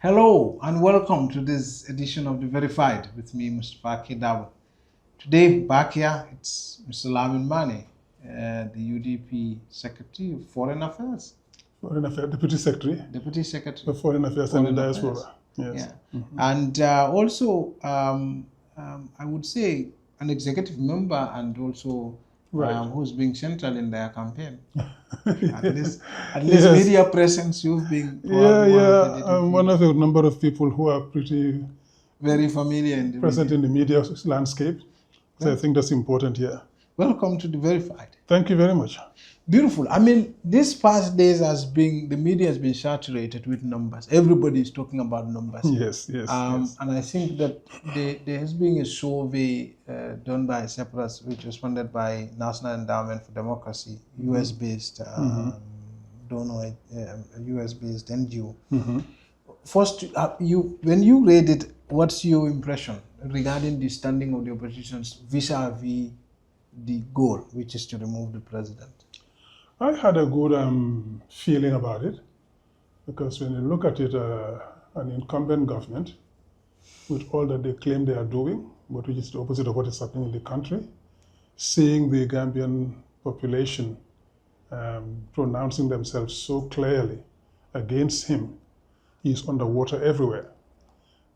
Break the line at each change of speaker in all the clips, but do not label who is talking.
Hello and welcome to this edition of The Verified with me, Mr. Darboe. Today, back here, it's Mr. Lamin Manneh, the UDP Secretary of Foreign Affairs.
Foreign Affairs, Deputy Secretary.
Deputy Secretary.
Of Foreign Affairs and Diaspora. Yes.
Yeah. And also, I would say, an executive member and also who's being central in their campaign. At least yes. Media presence, you've been.
I'm one of a number of people who are
very familiar in the
present in the media landscape. So I think that's important here.
Welcome to The Verified.
Thank you very much.
Beautiful. I mean, these past days the media has been saturated with numbers. Everybody is talking about numbers.
Yes.
And I think that there has been a survey done by CepRass, which was funded by National Endowment for Democracy, US-based, US-based NGO. First, when you read it, what's your impression regarding the standing of the oppositions vis-a-vis the goal, which is to remove the president?
I had a good feeling about it, because when you look at it, an incumbent government, with all that they claim they are doing, but which is the opposite of what is happening in the country, seeing the Gambian population pronouncing themselves so clearly against him, he's underwater everywhere.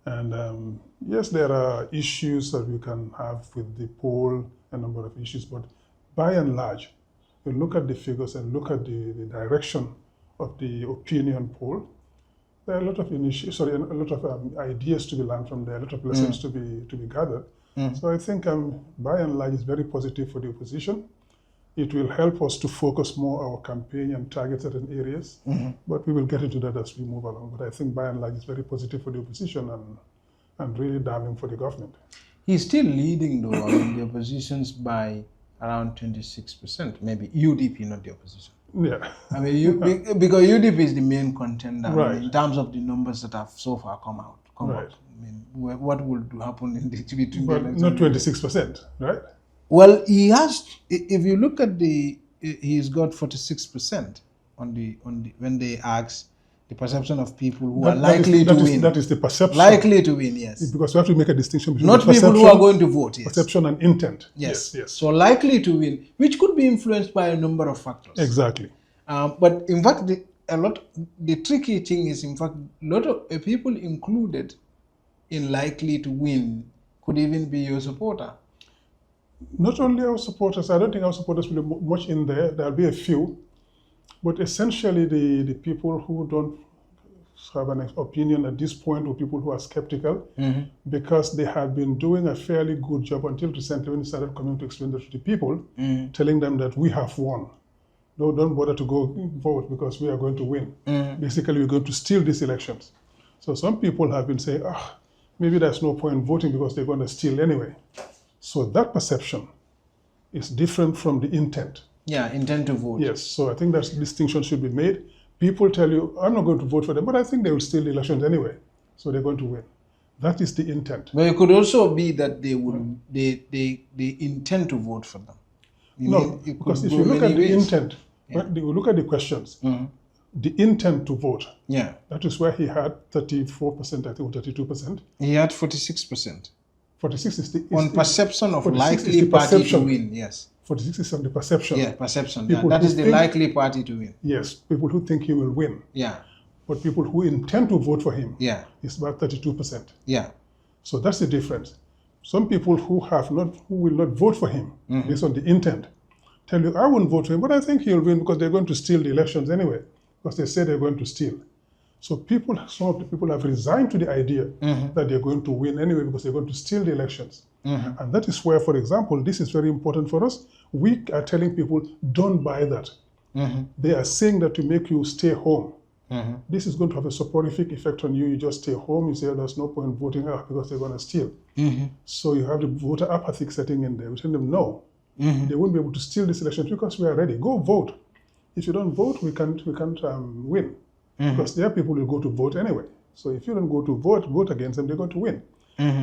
And yes, there are issues that we can have with the poll, a number of issues, but by and large, you look at the figures and look at the direction of the opinion poll, there are a lot of ideas to be learned from there, a lot of lessons to be gathered. So I think by and large it's very positive for the opposition. It will help us to focus more our campaign and target certain areas, but we will get into that as we move along. But I think by and large it's very positive for the opposition and really damning for the government.
He's still leading though, the oppositions by around 26%, maybe UDP, not the opposition.
Yeah.
I mean, because UDP is the main contender
right.
in terms of the numbers that have so far come out.
Right.
I mean, what will happen in between
but
the
not 26%, right?
Well, he has. If you look at he's got 46% when they ask the perception of people who are likely to win.
That is the perception.
Likely to win, yes.
Because we have to make a distinction between
not people who are going to vote, yes.
Perception and intent.
Yes. So likely to win, which could be influenced by a number of factors.
Exactly.
But in fact, the tricky thing is, in fact, a lot of people included in likely to win could even be your supporter.
Not only our supporters, I don't think our supporters will be much in there. There'll be a few. But essentially, the people who don't have an opinion at this point, or people who are skeptical, because they had been doing a fairly good job until recently when they started coming to explain that to the people, telling them that we have won. No, don't bother to go vote because we are going to win. Basically, we're going to steal these elections. So some people have been saying, maybe there's no point voting because they're going to steal anyway. So that perception is different from the intent.
Yeah, intent to vote.
Yes, so I think that distinction should be made. People tell you, I'm not going to vote for them, but I think they will steal the elections anyway, so they're going to win. That is the intent.
But it could also be that they intend to vote for them.
Because if you look at the intent, when you look at the questions, the intent to vote, that is where he had 34%, I think, or 32%.
He had 46%.
46 is the...
On perception of likely party to win, yes.
46 is on the perception.
Yeah, perception. That is the likely party to win.
Yes, people who think he will win.
Yeah.
But people who intend to vote for him, is about 32%.
Yeah.
So that's the difference. Some people who will not vote for him based on the intent tell you, I won't vote for him, but I think he'll win because they're going to steal the elections anyway, because they say they're going to steal. So some of the people have resigned to the idea that they're going to win anyway because they're going to steal the elections. And that is where, for example, this is very important for us. We are telling people, don't buy that. They are saying that to make you stay home. This is going to have a soporific effect on you. You just stay home. You say, there's no point voting out because they're going to steal. So you have the voter apathy setting in there. We tell them, no, they won't be able to steal these elections because we are ready. Go vote. If you don't vote, we can't win. Because their people will go to vote anyway. So if you don't go to vote against them, they're going to win.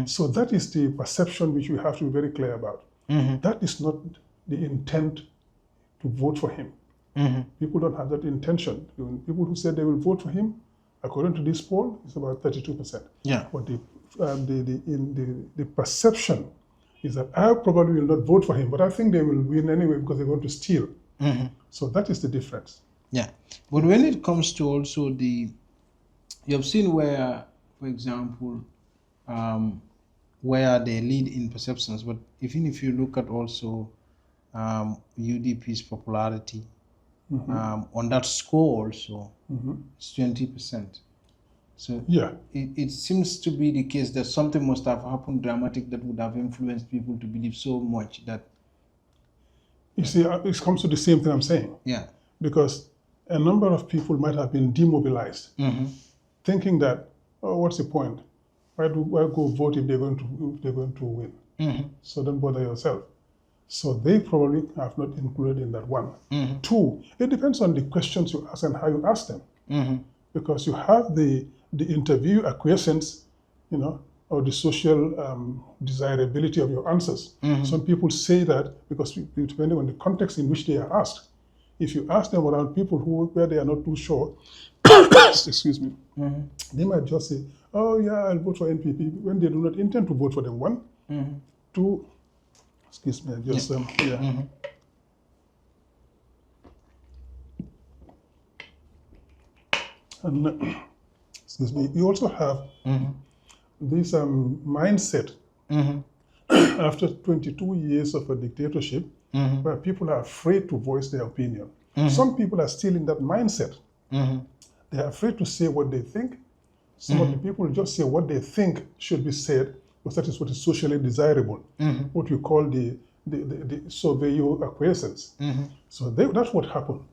So that is the perception which we have to be very clear about. That is not the intent to vote for him. People don't have that intention. People who said they will vote for him According to this poll, it's about 32%.
Yeah.
But the perception is that I probably will not vote for him, but I think they will win anyway because they're going to steal. So that is the difference.
Yeah. But when it comes to also you have seen where, for example, where they lead in perceptions, but even if you look at also UDP's popularity, on that score also, it's 20%. So
yeah,
it seems to be the case that something must have happened dramatic that would have influenced people to believe so much that...
You see, it comes to the same thing I'm saying.
Yeah.
Because a number of people might have been demobilized, thinking that, oh, what's the point? Why go vote if they're going to win? So don't bother yourself. So they probably have not included in that one. Two, it depends on the questions you ask and how you ask them. Because you have the interview acquiescence, or the social desirability of your answers. Some people say that because depending on the context in which they are asked. If you ask them around people where they are not too sure, excuse me, they might just say, oh yeah, I'll vote for NPP, when they do not intend to vote for them. One. Two, excuse me, I just, And excuse me, you also have this mindset after 22 years of a dictatorship, where people are afraid to voice their opinion. Some people are still in that mindset. They are afraid to say what they think. Some of the people just say what they think should be said, because that is what is socially desirable, what we call the surveyor acquiescence. So that's what happened.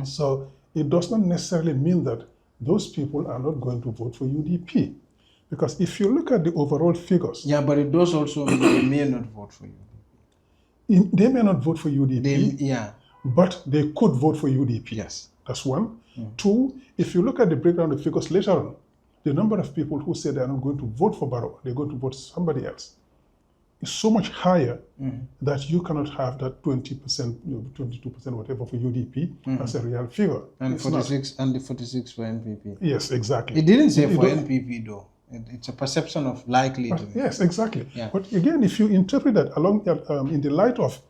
So it does not necessarily mean that those people are not going to vote for UDP. Because if you look at the overall figures...
Yeah, but it does also mean they may not vote for UDP.
They may not vote for UDP, but they could vote for UDP.
Yes.
That's one. Two, if you look at the breakdown of figures later on, the number of people who say they are not going to vote for Barrow, they're going to vote somebody else, is so much higher that you cannot have that 20%, 22%, whatever for UDP as a real figure.
And 46 and the 46 for NPP.
Yes, exactly.
It didn't say for NPP though. It's a perception of likely to be.
Yes, exactly.
Yeah.
But again, if you interpret that along in the light of,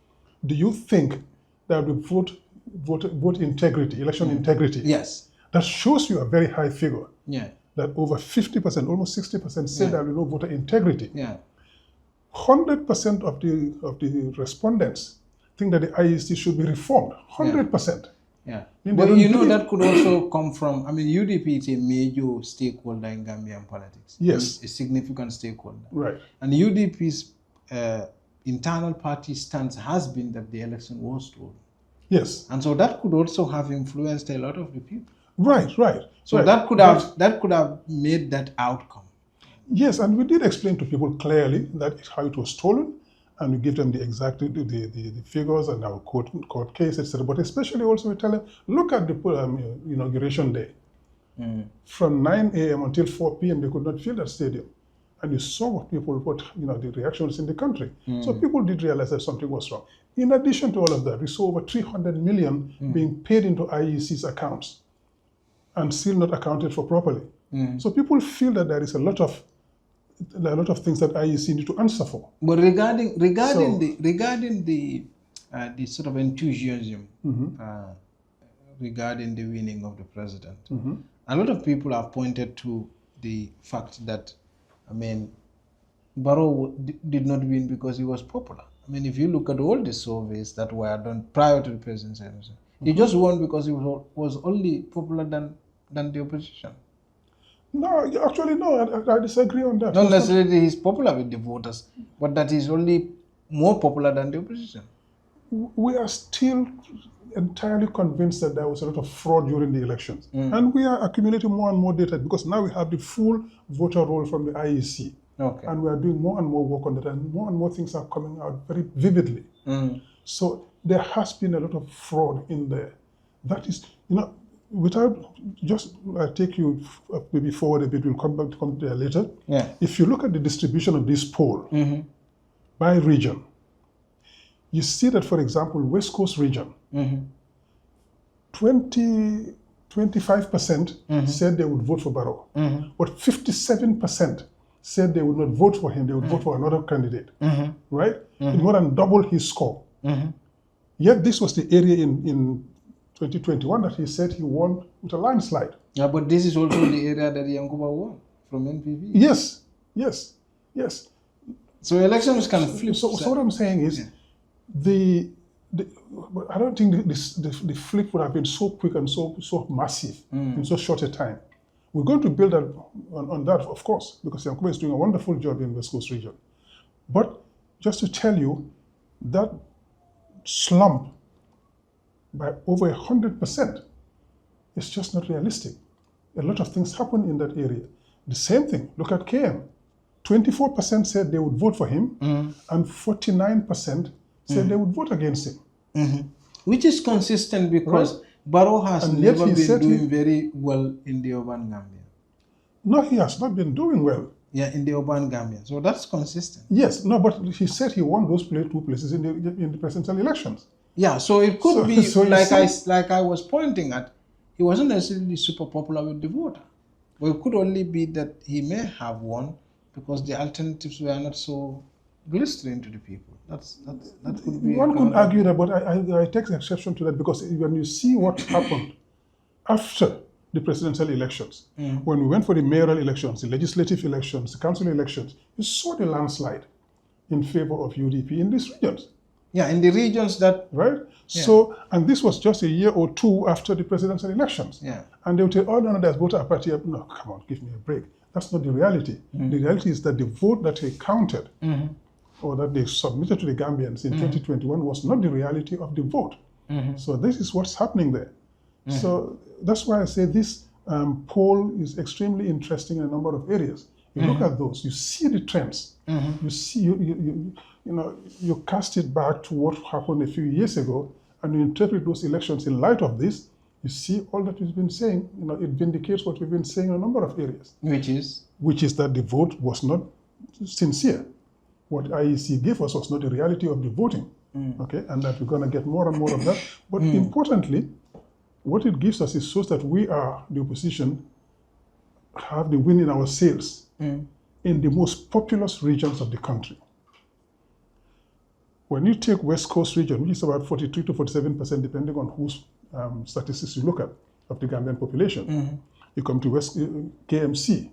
do you think that the vote integrity, election integrity?
Yes.
That shows you a very high figure.
Yeah.
That over 50%, almost 60% say there will be no voter integrity.
Yeah.
100% of the respondents think that the IEC should be reformed. 100%.
Yeah. But you know that could also come from, UDP is a major stakeholder in Gambian politics.
Yes.
A significant stakeholder.
Right.
And UDP's internal party stance has been that the election was stolen.
Yes.
And so that could also have influenced a lot of the people.
Right.
So that could have made that outcome.
Yes, and we did explain to people clearly that how it was stolen, and we give them the exact the figures and our court case, etc. But especially also we tell them, look at the inauguration day. From 9 a.m. until 4 p.m. they could not fill that stadium, and you saw what the reactions in the country. So people did realize that something was wrong. In addition to all of that, we saw over 300 million being paid into IEC's accounts, and still not accounted for properly. So people feel that there is a lot of things that IEC need to answer for.
But regarding the sort of enthusiasm regarding the winning of the president, a lot of people have pointed to the fact that, Barrow did not win because he was popular. If you look at all the surveys that were done prior to the presidency, he just won because he was only popular than the opposition.
No, actually, no, I disagree on that.
Not necessarily he's popular with the voters, but that he's only more popular than the opposition.
We are still entirely convinced that there was a lot of fraud during the elections. And we are accumulating more and more data because now we have the full voter roll from the IEC.
Okay.
And we are doing more and more work on that, and more things are coming out very vividly. So there has been a lot of fraud in there. That is, without just take you maybe forward a bit, we'll come there later.
Yeah.
If you look at the distribution of this poll by region, you see that, for example, West Coast region, 20 25% said they would vote for Barrow. But 57% said they would not vote for him, they would vote for another candidate. Right? It more than double his score. Yet this was the area in 2021 that he said he won with a landslide.
Yeah, but this is also the area that Yankuba won from NPP.
Yes, yes, yes.
So elections can flip.
So what I'm saying is, I don't think the flip would have been so quick and so massive in so short a time. We're going to build on that, of course, because Yankuba is doing a wonderful job in the West Coast region. But just to tell you, that slump by over 100% is just not realistic. A lot of things happen in that area. The same thing, look at KM. 24% said they would vote for him, and 49% said they would vote against him.
Which is consistent because Barrow has never been doing very well in the urban Gambia.
No, he has not been doing well.
Yeah, in the urban Gambia. So that's consistent.
Yes, no, but he said he won those two places in the presidential elections.
Yeah, so it could be, like I was pointing at, he wasn't necessarily super popular with the voter. But it could only be that he may have won because the alternatives were not so glistering to the people. That could be.
One could argue that, but I take exception to that because when you see what happened after the presidential elections, when we went for the mayoral elections, the legislative elections, the council elections, you saw the landslide in favor of UDP in these regions.
Yeah, in the regions that...
Right? Yeah. So, and this was just a year or two after the presidential elections.
Yeah.
And they would say, oh, no, there's voter apathy. No, come on, give me a break. That's not the reality. The reality is that the vote that they counted or that they submitted to the Gambians in 2021 was not the reality of the vote. So this is what's happening there. So that's why I say this poll is extremely interesting in a number of areas. You look at those, you see the trends. You see, you cast it back to what happened a few years ago, and you interpret those elections in light of this. You see all that we've been saying. It vindicates what we've been saying in a number of areas. Which is that the vote was not sincere. What IEC gave us was not the reality of the voting. Okay, and that we're going to get more and more of that. But importantly, what it gives us is shows that we are the opposition, have the wind in our sails in the most populous regions of the country. When you take West Coast region, which is about 43 to 47%, depending on whose statistics you look at, of the Gambian population, you come to KMC,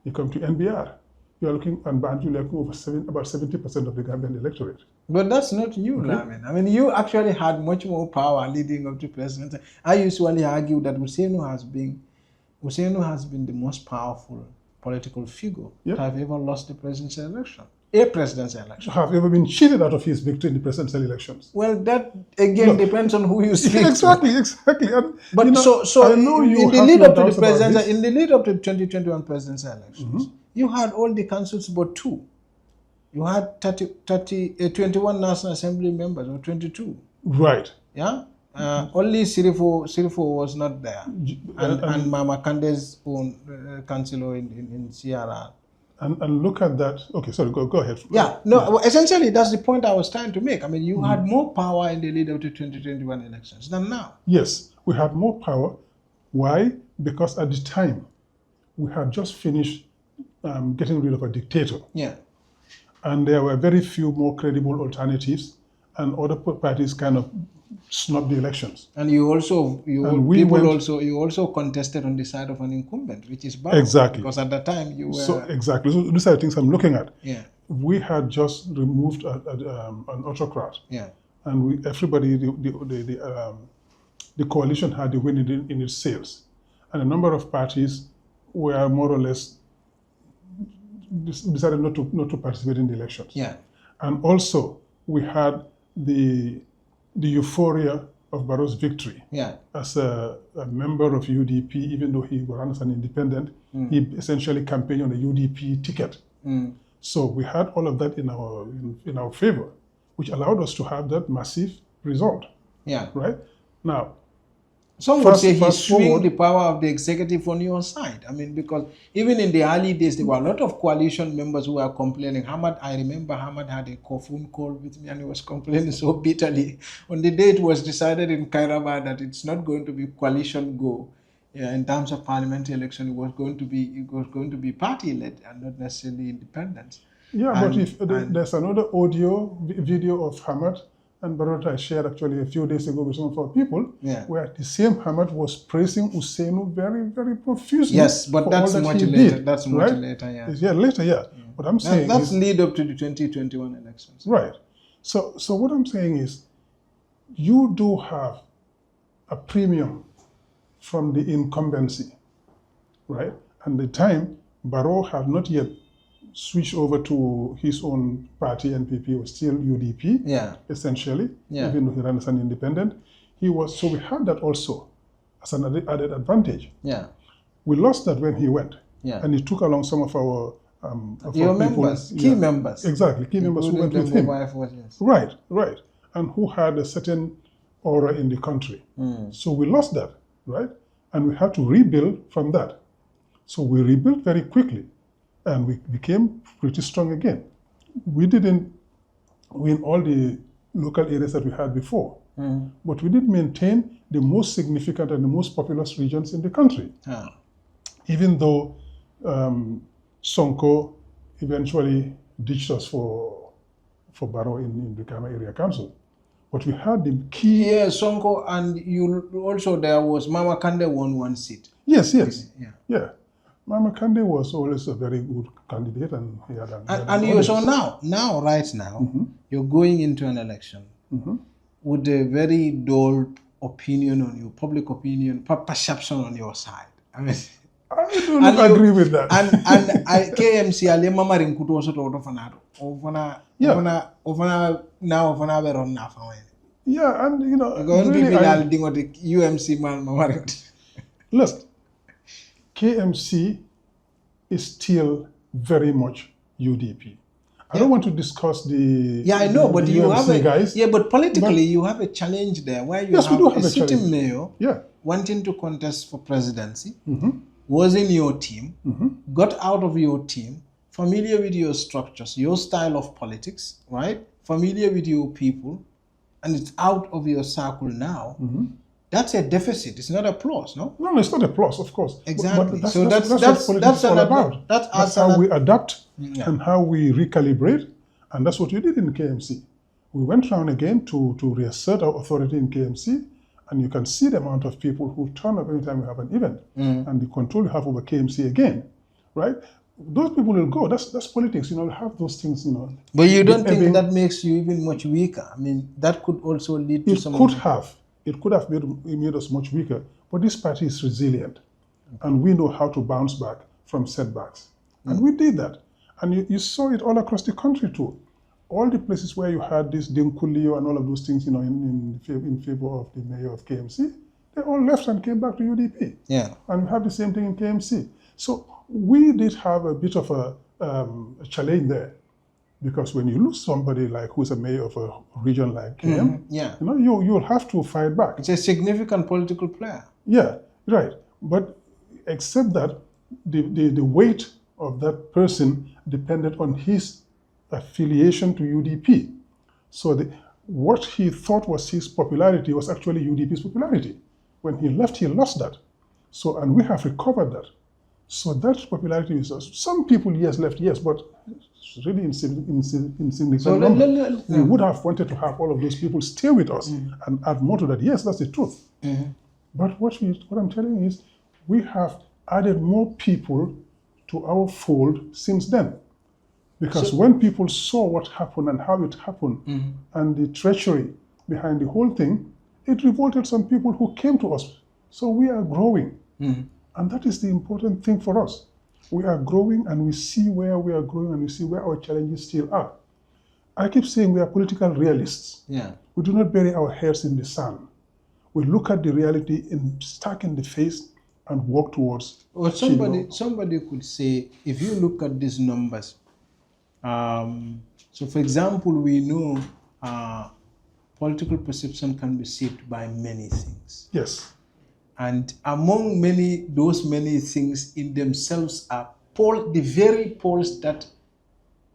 you come to NBR, you are looking, and Banjul, you're looking about 70% of the Gambian electorate.
But that's not you, Lamin. I mean, you actually had much more power leading up to presidency. I usually argue that Ousainu has been the most powerful political figure to have ever lost the presidential election. A presidential election.
Have ever been cheated out of his victory in the presidential elections?
Well, that again depends on who you speak
exactly.
And, but I know in the lead up to the presidential, in the lead up to the 2021 presidential elections, you had all the councils but two. You had 21 National Assembly members, or 22.
Right.
Yeah? Only Sirifo was not there. And Mama Kande's own councillor in CRR.
And look at that. Okay, sorry, go ahead.
Yeah, no, well, essentially that's the point I was trying to make. I mean, you had more power in the lead up to 2021 elections than now.
Yes, we had more power. Why? Because at the time, we had just finished getting rid of a dictator.
Yeah.
And there were very few more credible alternatives, and other parties kind of snubbed the elections.
And you also contested on the side of an incumbent, which is bad.
Exactly.
Because at that time you were...
So these are the things I'm looking at.
Yeah.
We had just removed an autocrat.
Yeah.
And the coalition had the wind in its sails. And a number of parties were more or less decided not to participate in the elections.
Yeah.
And also we had the euphoria of Barrow's victory.
Yeah.
As a member of UDP, even though he ran as an independent, he essentially campaigned on a UDP ticket. So we had all of that in our favor, which allowed us to have that massive result.
Yeah.
Right? Now,
some would say he swung the power of the executive on your side. I mean, because even in the early days, there were a lot of coalition members who were complaining. I remember Hamad had a phone call with me and he was complaining so bitterly. On the day it was decided in Kairaba that it's not going to be coalition go, in terms of parliamentary election, it was going to be party-led and not necessarily independent.
Yeah, but if there's another video of Hamad and Barrow I shared actually a few days ago with some of our people, where the same Hamad was praising Ousainu very, very profusely.
Yes, but that's much later. That's much later,
yeah. Later, yeah. What I'm saying
that's lead up to the 2021 elections.
Right. So what I'm saying is, you do have a premium from the incumbency, right? And the time Barrow had not yet switched over to his own party, NPP, was still UDP, essentially, even though he ran as an independent. So we had that also as an added advantage.
Yeah.
We lost that when he went. Yeah. And he took along some of our
members, key members.
Exactly, key members who went with him. Right. And who had a certain aura in the country. So we lost that, right? And we had to rebuild from that. So we rebuilt very quickly and we became pretty strong again. We didn't win all the local areas that we had before, but we did maintain the most significant and the most populous regions in the country. Even though Sonko eventually ditched us for Barrow in the Kama Area Council. But we had the key...
Yeah, Sonko, and you also, there was Mama Kande won one seat.
Yes. Yeah. Mama Kande was always a very good candidate, and he had
right now, you're going into an election with a very dull opinion on your public opinion, perception on your side. I mean,
I do not agree with that.
And KMC ale mama rinkuto also to fanado.
Yeah, and you know,
really UMC man mama.
Look, KMC is still very much UDP. I don't want to discuss the
I know, but you
UMC
have
guys.
Yeah, but politically you have a challenge there where you have a sitting mayor wanting to contest for presidency, was in your team, got out of your team, familiar with your structures, your style of politics, right? Familiar with your people, and it's out of your circle now. That's a deficit. It's not a plus, no?
No, it's not a plus, of course.
Exactly.
But that's what politics is all about. That's how we adapt and how we recalibrate, and that's what you did in KMC. We went round again to reassert our authority in KMC, and you can see the amount of people who turn up anytime we have an event, and the control you have over KMC again, right? Those people will go. That's politics, you know. Have those things, you know.
But you don't think that makes you even much weaker? I mean, that could also lead to some.
It could have made us much weaker. But this party is resilient, and we know how to bounce back from setbacks, and we did that. And you saw it all across the country too. All the places where you had this Dinkulio and all of those things, you know, in favor of the mayor of KMC, they all left and came back to UDP.
Yeah.
And we have the same thing in KMC. So we did have a bit of a challenge there, because when you lose somebody like who's a mayor of a region like KM, you know, you'll have to fight back.
It's a significant political player.
Yeah, right. But except that the weight of that person depended on his affiliation to UDP. So what he thought was his popularity was actually UDP's popularity. When he left, he lost that. So, and we have recovered that. So that popularity is, some people left, but it's really insignificant. So we would have wanted to have all of those people stay with us and add more to that. Yes, that's the truth. But what I'm telling you is, we have added more people to our fold since then. Because when people saw what happened and how it happened, and the treachery behind the whole thing, it revolted some people who came to us. So we are growing. And that is the important thing for us. We are growing, and we see where we are growing, and we see where our challenges still are. I keep saying we are political realists. We do not bury our heads in the sand. We look at the reality stuck in the face and work towards.
Well, somebody could say, if you look at these numbers, so for example, we know political perception can be shaped by many things.
Yes.
And among those many things in themselves are the very polls that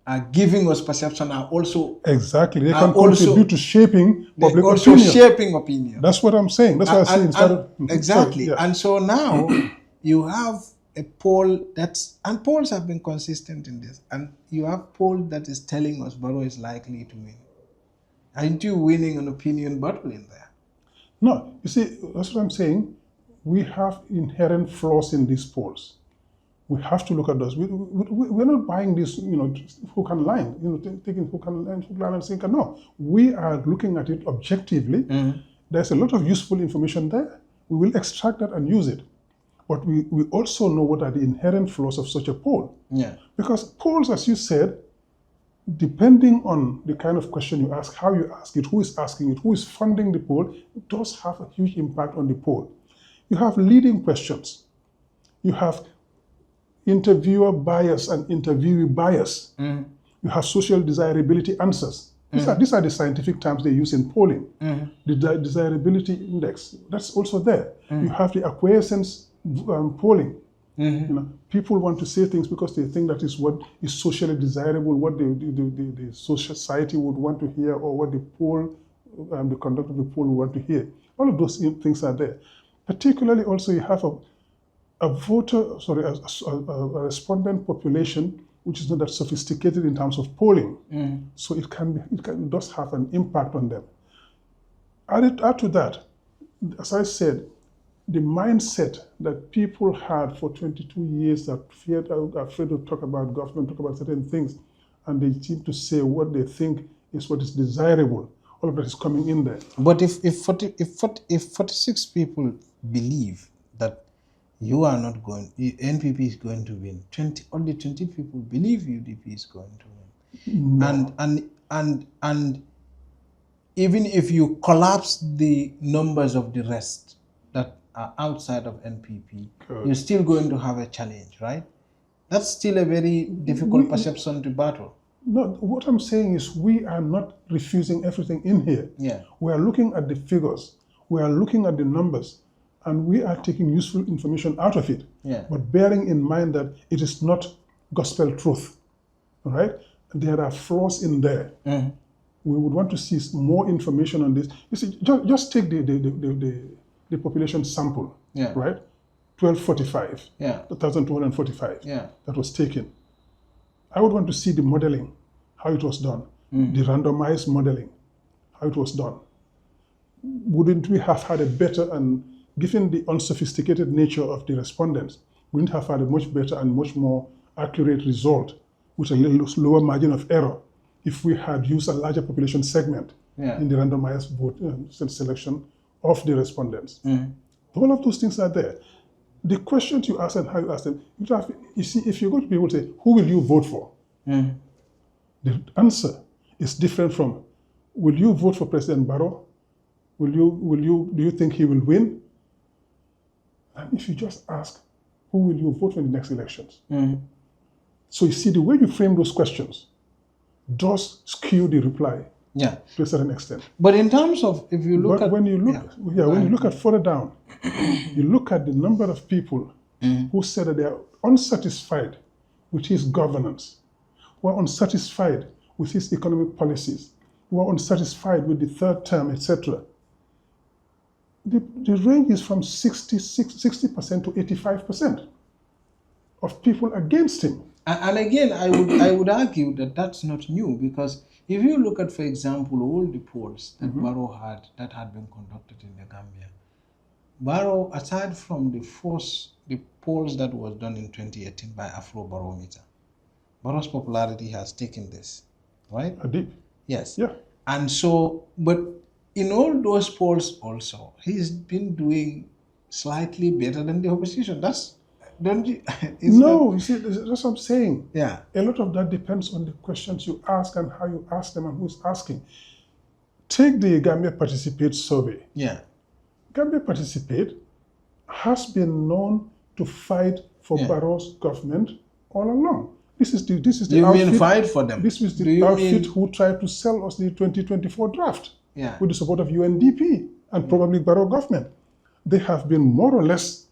are giving us perception are also
exactly. They can contribute to shaping public opinion.
Shaping opinion.
That's what I'm saying. That's what I say instead of
exactly.
Sorry, yeah.
And so now you have a poll and polls have been consistent in this, and you have poll that is telling us Barrow is likely to win. Aren't you winning an opinion battle in there?
No, you see, that's what I'm saying. We have inherent flaws in these polls. We have to look at those. We're not buying this, hook and line, taking hook and line and sinker. No, we are looking at it objectively. There's a lot of useful information there. We will extract that and use it. But we also know what are the inherent flaws of such a poll. Yeah. Because polls, as you said, depending on the kind of question you ask, how you ask it, who is asking it, who is funding the poll, it does have a huge impact on the poll. You have leading questions. You have interviewer bias and interviewee bias. You have social desirability answers. These are the scientific terms they use in polling. The desirability index, that's also there. You have the acquiescence polling. People want to say things because they think that is what is socially desirable, what the society would want to hear, or what the conduct of the poll would want to hear. All of those things are there. Particularly also you have a respondent population which is not that sophisticated in terms of polling. So it does have an impact on them. Add to that, as I said, the mindset that people had for 22 years that are afraid to talk about government, talk about certain things, and they seem to say what they think is what is desirable. All of that is coming in there.
But if 46 people believe that you are not going, NPP is going to win, only 20 people believe UDP is going to win. No. And even if you collapse the numbers of the rest that are outside of NPP, you're still going to have a challenge, right? That's still a very difficult perception to battle.
No, what I'm saying is we are not refusing everything in here. Yeah. We are looking at the figures, we are looking at the numbers, and we are taking useful information out of it. Yeah. But bearing in mind that it is not gospel truth, all right? There are flaws in there. We would want to see more information on this. You see, just take the population sample, right? 1245, 1,245 that was taken. I would want to see the modeling, how it was done, the randomized modeling, how it was done. Wouldn't we have had a better, and given the unsophisticated nature of the respondents, wouldn't have had a much better and much more accurate result with a little lower margin of error if we had used a larger population segment in the randomized vote selection of the respondents. All of those things are there. The questions you ask and how you ask them, you see, if you go to people say, who will you vote for? The answer is different from, will you vote for President Barrow? Do you think he will win? And if you just ask, who will you vote for in the next elections? So you see, the way you frame those questions does skew the reply to a certain extent.
But in terms of, if you look at...
when you look at further down, you look at the number of people who said that they are unsatisfied with his governance, who are unsatisfied with his economic policies, who are unsatisfied with the third term, etc. The range is from 60% to 85% of people against him.
And again, I would argue that that's not new, because if you look at, for example, all the polls that Barrow had that had been conducted in the Gambia, Barrow, aside from the polls that was done in 2018 by Afrobarometer, Barrow's popularity has taken this, right?
A dip.
Yes.
Yeah.
And so, but in all those polls also, he's been doing slightly better than the opposition.
You see, that's what I'm saying.
Yeah.
A lot of that depends on the questions you ask and how you ask them and who's asking. Take the Gambia Participate survey.
Yeah.
Gambia Participate has been known to fight for Barrow's government all along. This is the
outfit. You mean fight for them?
This was the outfit who tried to sell us the 2024 draft with the support of UNDP and probably Barrow government. They have been more or less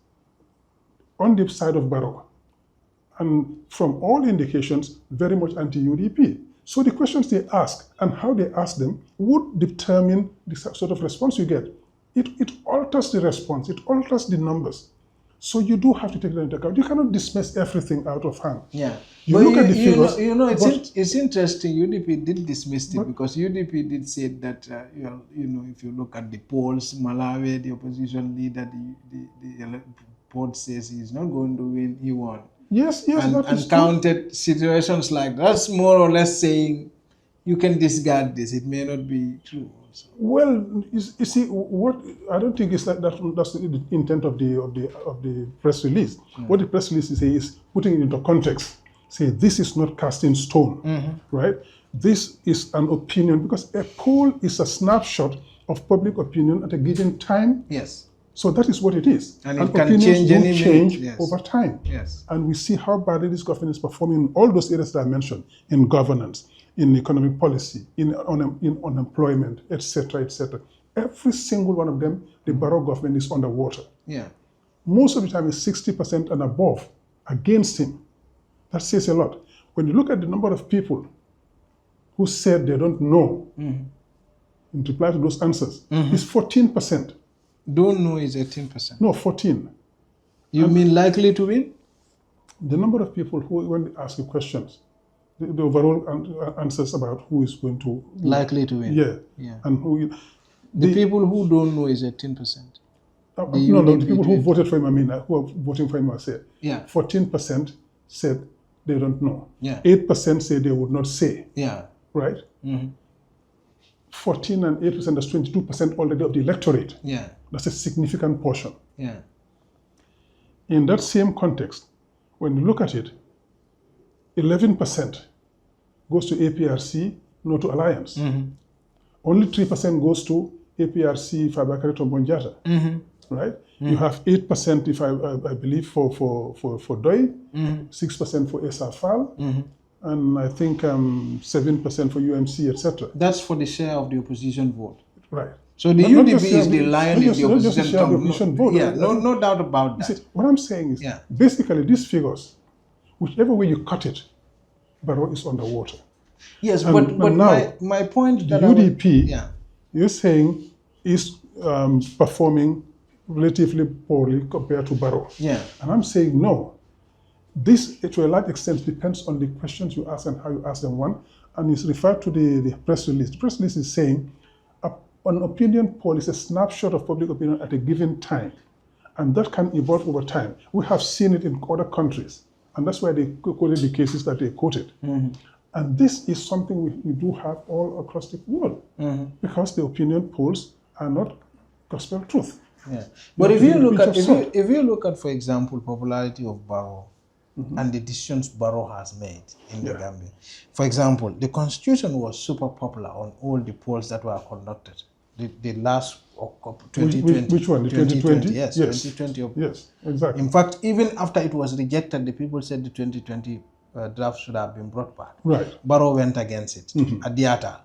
on the side of Barrow. and from all indications, very much anti-UDP. So the questions they ask and how they ask them would determine the sort of response you get. It alters the response, it alters the numbers. So you do have to take that into account. You cannot dismiss everything out of hand.
Yeah.
You look at the figures.
It's interesting. UDP did dismiss it because UDP did say that if you look at the polls, Malawi, the opposition leader, the poll says he's not going to win. He won.
Yes,
and counted situations like that. That's more or less saying you can discard this. It may not be true. Also.
Well, you see, what I don't think is that's the intent of the press release. What the press release is putting it into context. Say this is not cast in stone, right? This is an opinion because a poll is a snapshot of public opinion at a given time.
Yes.
So that is what it is.
And it can change
over time.
Yes.
And we see how badly this government is performing in all those areas that I mentioned, in governance, in economic policy, in unemployment, etc., etc. Every single one of them, the Barrow government is underwater.
Yeah.
Most of the time it's 60% and above against him. That says a lot. When you look at the number of people who said they don't know, in reply to those answers, it's 14%.
Don't know is 18%.
No, 14.
You mean likely to win?
The number of people who, when they ask you questions, the overall answers about who is going to win.
Likely to win.
Yeah. And who
the people who don't know is 18%.
No, the people who voted for him, who are voting for him, I say, 14% said they don't know. 8% say they would not say. Right? 14 and 8%, that's 22% already of the electorate. That's a significant portion. In that same context, when you look at it, 11% goes to APRC, no to Alliance. Only 3% goes to APRC Fabakary Tombonjata. Right? You have 8%, if I believe, for Doi, 6% for SFL, and I think 7% for UMC, etc.
That's for the share of the opposition vote.
Right.
So the UDP is the lion in the opposition
vote.
No doubt about that.
See, what I'm saying is, basically these figures, whichever way you cut it, Barrow is underwater.
Yes, but now, my point
that the UDP, you're saying, is performing relatively poorly compared to Barrow. And I'm saying no. This, to a large extent, depends on the questions you ask and how you ask them. One, and it's referred to the press release. The press release is saying an opinion poll is a snapshot of public opinion at a given time, and that can evolve over time. We have seen it in other countries, and that's why they quoted the cases that they quoted. And this is something we do have all across the world, because the opinion polls are not gospel truth.
But if you look at, for example, popularity of Barrow, and the decisions Barrow has made in the Gambia. For example, the constitution was super popular on all the polls that were conducted. The last 2020.
Which one? The 2020?
Yes, 2020.
Yes, exactly.
In fact, even after it was rejected, the people said the 2020 draft should have been brought back.
Right.
Barrow went against it. Adiata.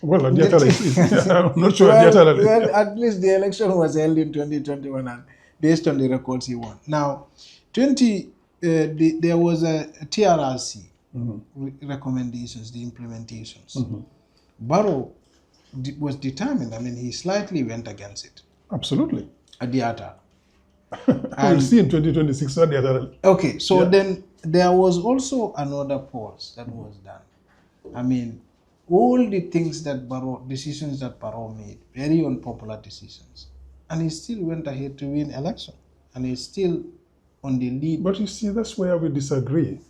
Well, Adiata is I'm not sure Adiata.
Well, at least the election was held in 2021, and based on the records he won. Now, there was a TRRC recommendations, the implementations. Barrow was determined. He slightly went against it.
Absolutely.
Adiata.
We'll see in 2026 Adiata.
Okay, so then there was also another pause that was done. All the things that decisions that Barrow made, very unpopular decisions, and he still went ahead to win election, and he's still on the lead.
But you see, that's where we disagree.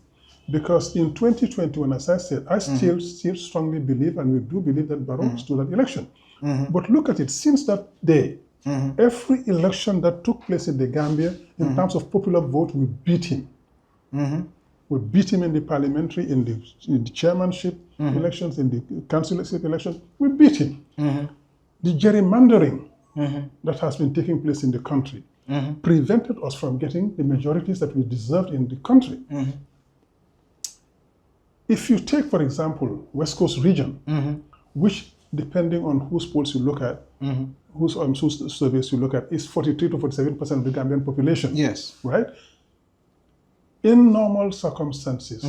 Because in 2021, as I said, I still strongly believe, and we do believe, that Barrow stood at election. But look at it, since that day, every election that took place in the Gambia, in terms of popular vote, we beat him. We beat him in the parliamentary, in the chairmanship elections, in the councilorship elections. We beat him. The gerrymandering that has been taking place in the country prevented us from getting the majorities that we deserved in the country. If you take, for example, West Coast region, which, depending on whose polls you look at, whose surveys you look at, is 43 to 47% of the Gambian population.
Yes.
Right? In normal circumstances,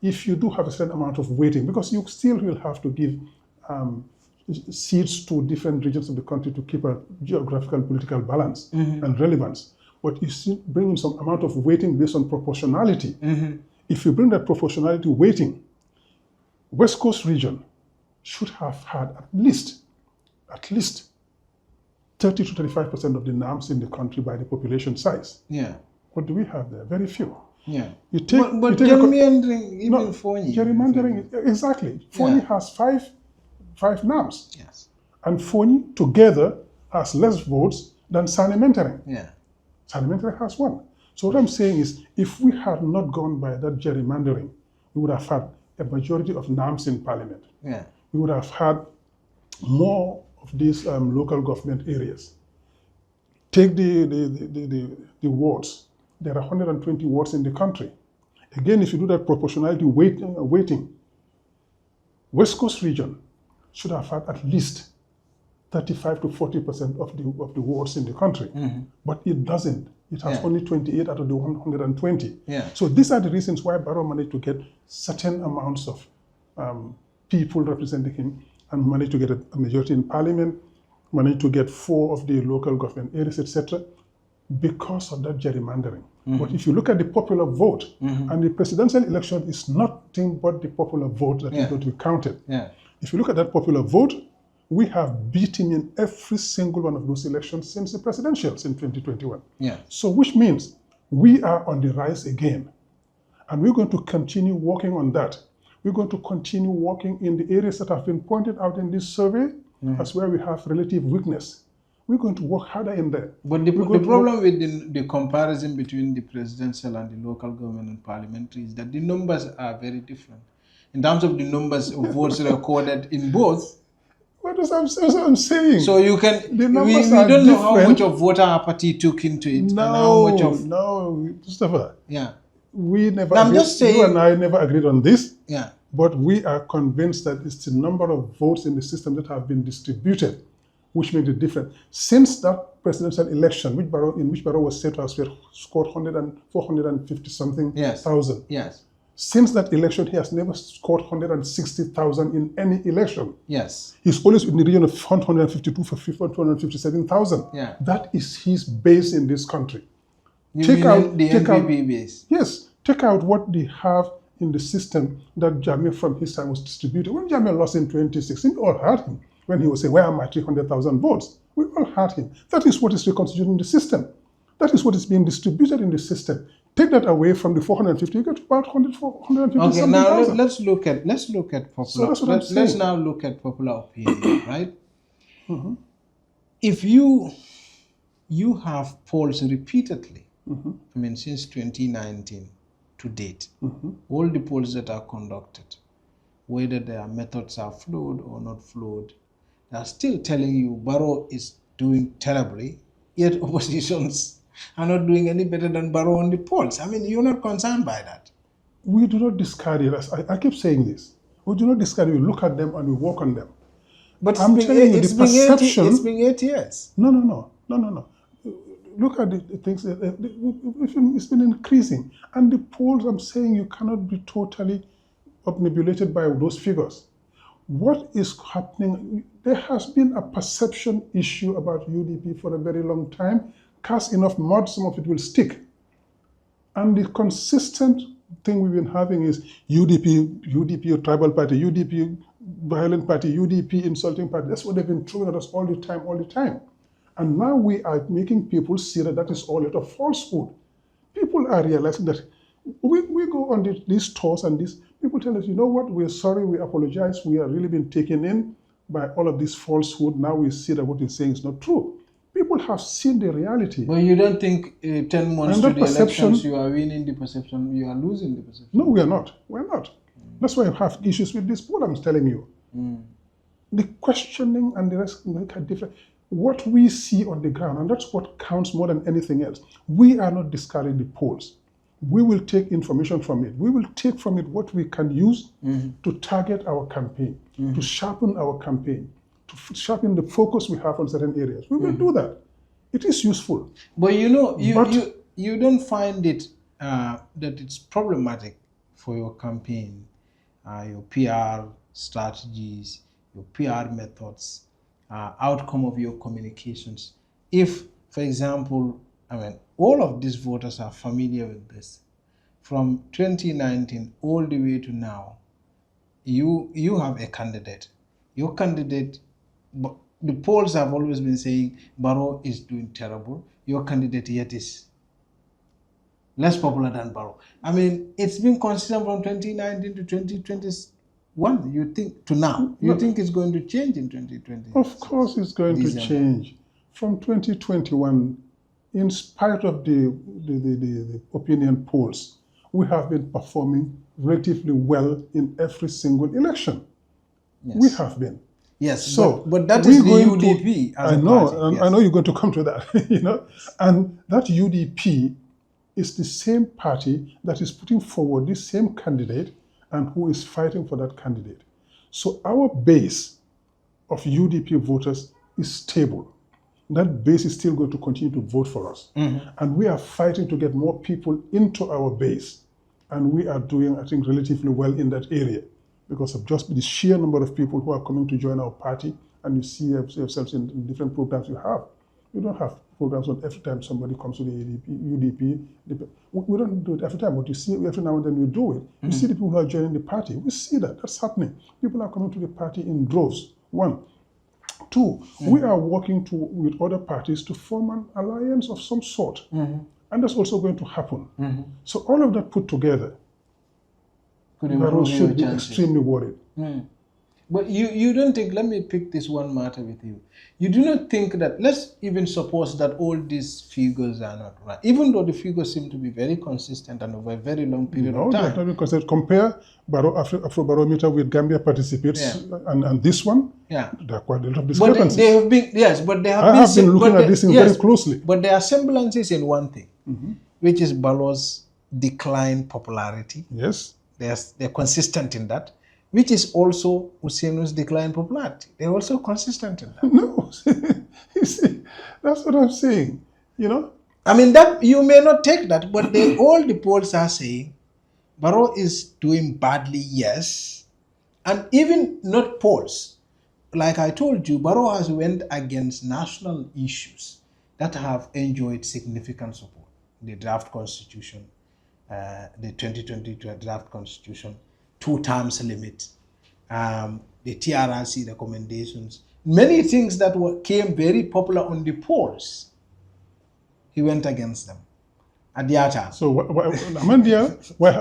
if you do have a certain amount of weighting, because you still will have to give seats to different regions of the country to keep a geographical and political balance and relevance. But you still bring in some amount of weighting based on proportionality. If you bring that proportionality weighting, West Coast region should have had at least 30 to 35% of the NAMs in the country by the population size.
Yeah.
What do we have there? Very few.
Yeah.
But
gerrymandering, even Fonyi.
Gerrymandering, exactly. Fonyi has five NAMs.
Yes.
And Fonyi together has less votes than Sanimentering.
Yeah.
Sanimentering has 1. So what I'm saying is, if we had not gone by that gerrymandering, we would have had a majority of NAMs in parliament.
Yeah.
We would have had more of these local government areas. Take the wards. There are 120 wards in the country. Again, if you do that proportionality weighting, West Coast region should have had at least 35 to 40% of the wards in the country. But it doesn't. It has only 28 out of the 120.
Yeah.
So these are the reasons why Barrow managed to get certain amounts of people representing him and managed to get a majority in parliament, managed to get 4 of the local government areas, etc., because of that gerrymandering. But if you look at the popular vote, and the presidential election is nothing but the popular vote that is going to be counted. If you look at that popular vote, we have beat him in every single one of those elections since the presidentials in 2021. So which means we are on the rise again. And we're going to continue working on that. We're going to continue working in the areas that have been pointed out in this survey as where we have relative weakness. We're going to work harder in there.
But the problem with the comparison between the presidential and the local government and parliamentary is that the numbers are very different. In terms of the numbers of votes recorded in both.
What I'm saying?
So you can, we don't know how much of voter apathy took into it.
No, Christopher.
Yeah.
We never
I'm just saying,
you and I never agreed on this.
Yeah.
But we are convinced that it's the number of votes in the system that have been distributed which made it different. Since that presidential election, in which Barrow was said to have scored 450 something thousand.
Yes.
Since that election, he has never scored 160,000 in any election.
Yes.
He's always in the region of 152 for 257,000.
Yeah.
That is his base in this country.
Take out the NPP base.
Yes. Take out what they have in the system that Jammeh from his time was distributed. When Jammeh lost in 2016, we all heard him. When he was saying, where are my 300,000 votes? We all heard him. That is what is reconstituted in the system. That is what is being distributed in the system. Take that away from the 450, you get about 150.
Okay, now let's look at popular.
So
let's now look at popular opinion, right? If you have polls repeatedly, I mean since 2019 to date, all the polls that are conducted, whether their methods are flawed or not flawed, they are still telling you Barrow is doing terribly, yet oppositions are not doing any better than Barrow on the polls. I mean, you're not concerned by that.
We do not discard it. I keep saying this. We do not discard it. We look at them and we work on them.
But
I'm telling you, the perception...
It's been 8 years.
No. Look at the things. It's been increasing. And the polls, I'm saying you cannot be totally obnubilated by those figures. What is happening? There has been a perception issue about UDP for a very long time. Cast enough mud, some of it will stick. And the consistent thing we've been having is UDP tribal party, UDP violent party, UDP insulting party. That's what they've been throwing at us all the time. And now we are making people see that that is all a falsehood. People are realizing that we go on these tours and people tell us, you know what, we're sorry, we apologize, we have really been taken in by all of this falsehood. Now we see that what he's saying is not true. People have seen the reality.
But you don't think 10 months to the elections, you are winning the perception, you are losing the perception?
No, we are not. We're not. That's why I have issues with this poll, I'm telling you. The questioning and the rest make a difference. What we see on the ground, and that's what counts more than anything else, we are not discarding the polls. We will take information from it. We will take from it what we can use to target our campaign, to sharpen our campaign, to sharpen the focus we have on certain areas. We will do that. It is useful.
But you know, you don't find it that it's problematic for your campaign, your PR strategies, your PR methods, outcome of your communications. If, for example, I mean, all of these voters are familiar with this. From 2019 all the way to now, you have a candidate. Your candidate, the polls have always been saying Barrow is doing terrible. Your candidate yet is less popular than Barrow. I mean, it's been consistent from 2019 to 2021. You think to now? You think it's going to change in 2020?
Of course, it's going to change. From 2021, in spite of the opinion polls, we have been performing relatively well in every single election. Yes. We have been.
Yes, so but that is the UDP.
I know, yes. I know you're going to come to that. You know, and that UDP is the same party that is putting forward this same candidate and who is fighting for that candidate. So our base of UDP voters is stable. That base is still going to continue to vote for us. And we are fighting to get more people into our base. And we are doing, I think, relatively well in that area because of just the sheer number of people who are coming to join our party, and you see yourselves in different programs you have. We don't have programs on every time somebody comes to the UDP. We don't do it every time, but you see every now and then we do it. You see the people who are joining the party. We see that. That's happening. People are coming to the party in droves, one. Two, we are working with other parties to form an alliance of some sort. And that's also going to happen. So all of that put together, Barrow should be extremely worried.
But you don't think, let me pick this one matter with you. You do not think that, let's even suppose that all these figures are not right, even though the figures seem to be very consistent and over a very long period of time.
No, because compare Barrow, Afrobarometer with Gambia participants and this one, there are quite a lot of discrepancies.
But they have been, yes, but they have
I have been looking at this thing very closely.
But there are semblances in one thing, which is Barrow's decline popularity.
Yes.
They're consistent in that, which is also Ousainu's decline popularity. They're also consistent in that.
No, you see, that's what I'm saying, you know?
I mean, that you may not take that, but all the polls are saying Barrow is doing badly, yes. And even not polls. Like I told you, Barrow has went against national issues that have enjoyed significant support. The draft constitution, the 2022 draft constitution, 2 terms limit, the TRRC recommendations, many things that came very popular on the polls. He went against them at the time.
So, Amandia, when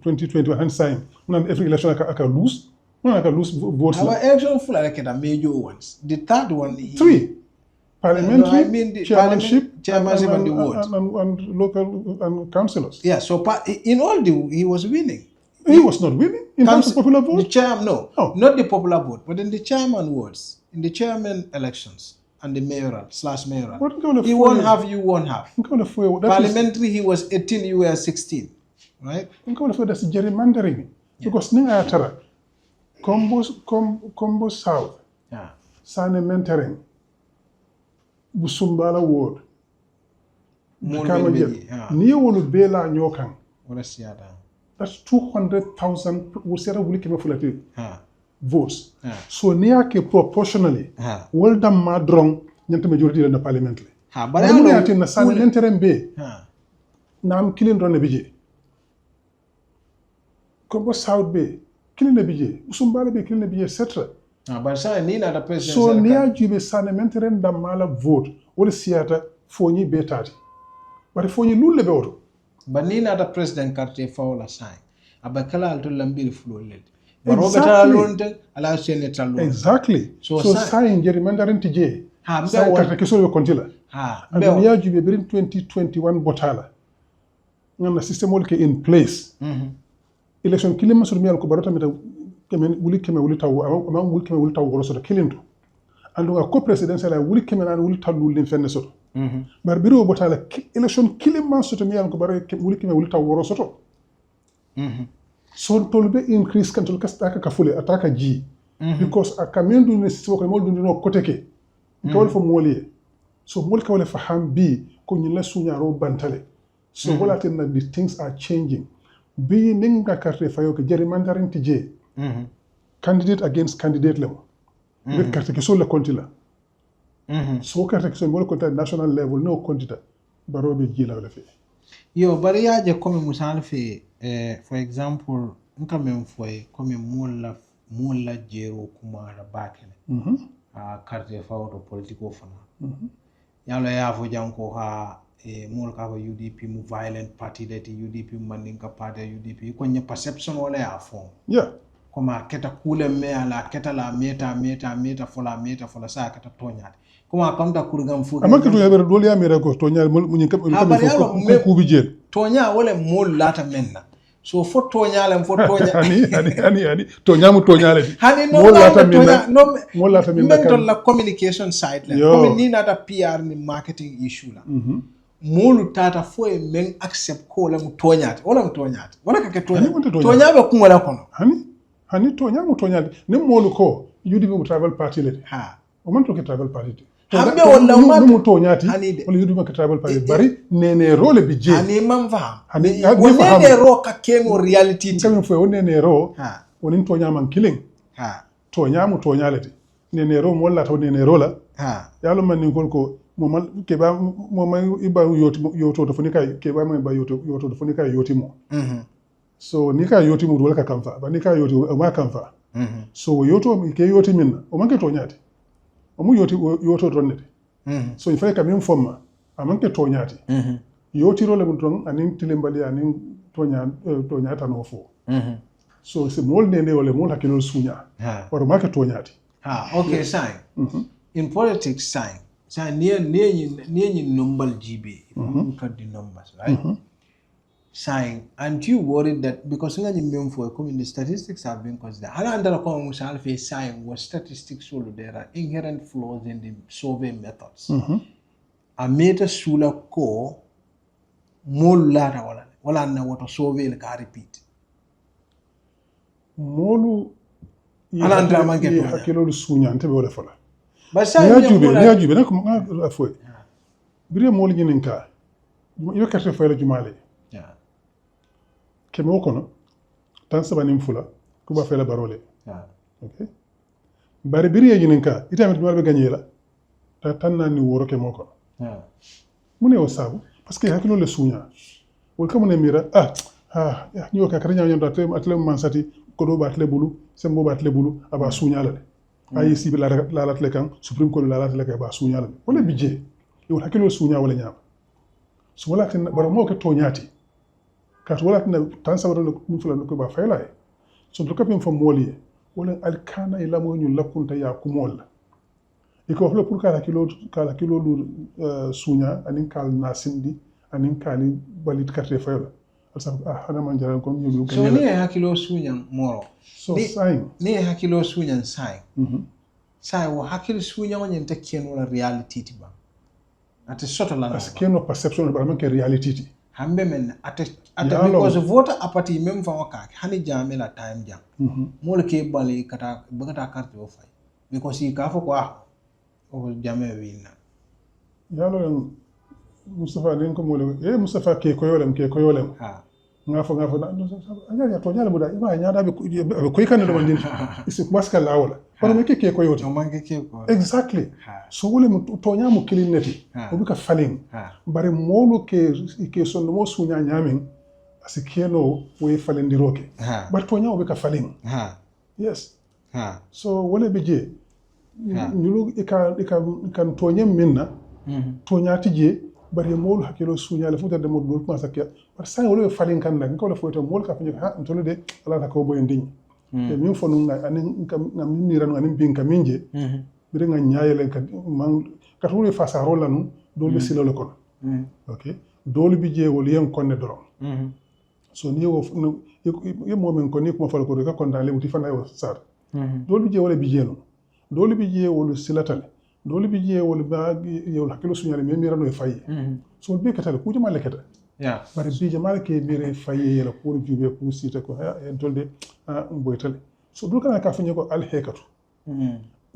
2020 hindsight, every election I can lose. I can lose votes.
Our election full like the major ones. The third one,
3. Parliamentary,
the
chairmanship,
chairmanship and the wards.
And local and councillors.
Yeah, so in all he was winning.
He was not winning in terms of popular vote?
The chairman, no, not the popular vote, but in the chairman wards, in the chairman elections and the mayoral/mayoral. He won't have, you won't have. Parliamentary, he was 18, you were 16, right?
That's gerrymandering. Because Ninga Combo South, Sane Mentoring, Busumbala Ward, Niwolu Bela Nyokan. That's 200,000 votes. So Niake proportionally, well done madrong nyanta majority in the parliamentary. But I know that in the Sane Mentoring Bay, Nam killing Ron Ebije. Combo South Bay, killing Ebije, Busumbala Bay, killing Ebije, etc.
But
so near Jibe Sane Mentoring the Mala vote, what is theatre for you better. But if you lose the vote.
But Nina the president carte for a sign. Abakala to Lambir fluid.
Exactly. So sign gerrymandering TJ. Sign Katakisoro Contilla. And then here you bring 2021 Botala. And the system will be in place. Election killing Masumia Kubarata will come among will tell killing. And a co-presidential will come and will tell you in Feneso. But Biro Botala election killing man Sotomia and Kubara will come will tell Worosoto. So Tolbe increase control Kastaka Kafule, attack G. Because a command do this work and more do no Koteke. Call for Molie. So Molka for Ham B, Kunila Sunya Ro Bantale. So wala tin the things are changing. Be ninga carte fayo ke gerrymandering tije. Candidate against candidate level. Be carte ke so le kontila. So carte ke so mo konta national level no kontita. Barrow be jila le fe.
Yo bari ya je comme musal fe for example nka men foy comme mola jero kuma la bakene. Carte fawo to politico fana. Yalo ya fo janko ha mol ka UDP mu violent party that UDP mandinka party UDP ko nya perception wala ya fo.
Yeah.
Kuma keta kule me ala keta la meta fola sa keta tonya. Kuma kamta kurgam fu.
Amaka to yaber dole ya mera ko tonya mu nyin kam ko bi jeel.
Tonya wala mol lata menna. So fo tonya la fo tonya.
Ani tonya mu tonya le.
Hani no
mol lata menna
kan la communication side la. Comme ni nata PR ni marketing issue la. Molu tata fo e men accept ko la mu tonyati wala mu tonyati wala ka tonya be ko wala kono
hani tonya mu tonyati ne molu ko UDP mu travel party le o man to ke travel party
hambe wala man
mu tonyati wala UDP ke travel party bari nene role bi je
hani man faham nene ro ka kemo reality
kam fo nene ro wonin tonya man killing tonya mu tonyalati nene ro mo wala to nene ro la yalo man ni ko momal keba momal iba yoto to funika keba mo iba yoto to funika yoti mo so nika yoti mo wala ka kamfa ba nika yoti ma kamfa so yoto ke yoti min o manke to nyati o mu yoto to nete so il fallait quand même forma amanke to nyati yoti role mun ton anin tilembali anin to nyata no fo so c'est mol nene wala mol hakilo sunya waro make to nyati
okay sign in politics sign so near number GB, if you look at the numbers, right? Saying, aren't you worried that because the statistics have been considered? Saying was statistics so there are inherent flaws in the survey methods. A meta sula ko more lara wala na what survey ka repeat.
Molu
Alandra mangeto
hakilo sunya ntebe wala fala.
Basa
ya jube na kuma afoy bire mol nyinin ka yo carte fayla jumale keme okono tan sabanim fula ko ba fayla barole okay bari bire nyinin ka itamit jumale be gagnela ta tan nani woro keme okono mune o sabu parce que hakilo le sunya wol kam ne mira nyo ka kare nyam atle mansati ko do batle bulu sembo batle bulu aba sunya la ayi sibi la latle kan supreme court la latle ka ba sunya la wala bije yo hakilo sunya wala nyam so wala tin baro mo ke to nyati kat wala tin tan sawro no fula ko ba fayla so do kapim fam moliye wala alkana ila mo ñu lakunta ya kumol e ko flo pour kala kilo lu sunya anin kal nasindi anin kali balit carte fayla hana man jaran kon ñu
so ni hakilo sunya moro
so sign
ni hakilo sunya sign sai wo hakilo sunya wonyen ta ken wala reality ti ba ate soto la
as ken no perception ba man ke reality ti
hambe men ate because voter apati même fa waka hani jame la time jam mo le ke bali kata bagata carte o fay because yi ka fo ko o jame winna
yalo Mustafa den ko mo le Mustafa ke ko yolem ngafo na ya to nyala muda iba nyada be ko ikane do mandin isi maska lawla kono me ke ko yoti
o manke ke ko
exactly so wole mu to nyamu kilineti o bika falling bare molo ke sonno mo sunya nyamin asikeno we falendiroke but to nyamu bika falling yes so wole beje nyulu ikan to nyam minna to nyati je bari mol hakilo sunya le futa de mod bol ma sakya par sa wolo falin kan nak ko la foto mol ka fanya ntolo de ala ta ko boy ndin e min fo nun anin kam ngam ni ranu anin bin kaminje bi nga nyaayele ka man ka wolo fa sa rola nu do be silolo kon okay do bi je wol yen konne dorom so ni wo ye momen ko ni ko fa ko ka kon dale wuti fa na yo sar do bi je wala bi je no do bi je wol silatale dole bi je wol ba yow hakilo suñale me mi rano e fayi so be katale ku jama lekata bari bi jama ke bire fayi yela pour jube pour sita ko en tolde boytale so do kana ka fanye ko al hekatu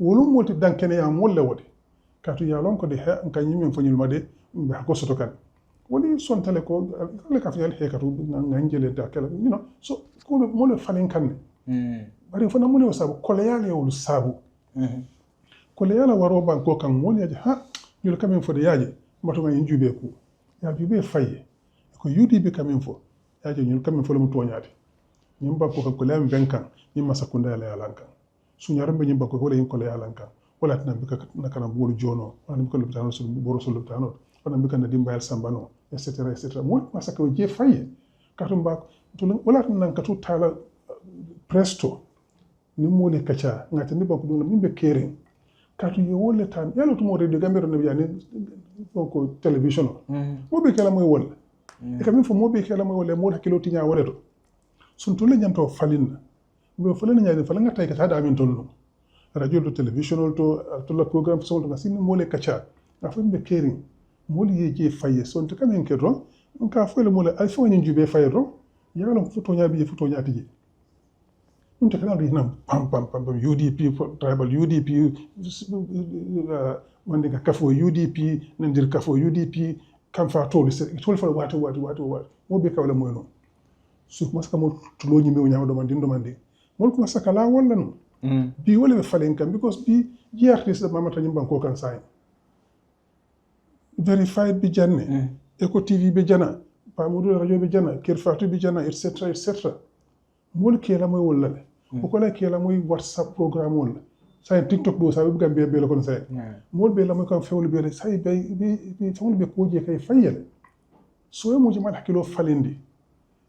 wolum molti dankene ya molle wode katu ya lon ko de kan yimin fanyul made be ko soto kan wali son tale ko le ka fiyal he katu nganjele da kala so ko mo le falin kanne bari fana mo le sabu ko le yale wol sabu ko le yala waro banko kan mo le ha yul kamen fo de yaje mbato ngi jube ko ya jube faye ko UDP kamen fo yaje yul kamen fo le mo toñati ñim banko kan ko le am benkan ñim masakunda le yalankan suñarambe ñim banko ko le ko le yalankan wala tan bi ka nakana bolu jono wala bi ko lopitano so boro so lopitano wala bi kan dimbayal sambano etc mo masaka je faye katum ba wala tan nan katu tala presto ni mo le kacha ngata ni banko dum be kering katu ye wole tan yalo to mo radio gambero no yani ko television mo be kala moy wol e kam fo mo be kala moy wol mo hakilo tinya woleto sun to le nyanto falin be falin nyaade falanga tay ka tada amin tolno radio to television to la programme so to sin mo le kacha afam be kering mo le je faye son to kamen kedo on ka fo le mo le ay fo nyi jube faye do yalo futo nya bi futo nya tiji on te kana rinam pam UDP tribal UDP wande ka kafo UDP nandir kafo UDP kam fa tolu fa watu mo be kawla moyno su maska mo tulo nyime o nyaado mandi mo ko masaka la wala no bi wala be falen kam because bi artist mamata nyimban ko kan say verified bi janne Eco TV bi jana pamudu radio bi jana kirfatu bi jana etc mo ke la moy wala ko ko la ke la moy WhatsApp programme wala say TikTok do say Gambia be la kon say mo be la moy ko fewlu be say be fewlu be ko je kay fayel so mo jima hakilo falindi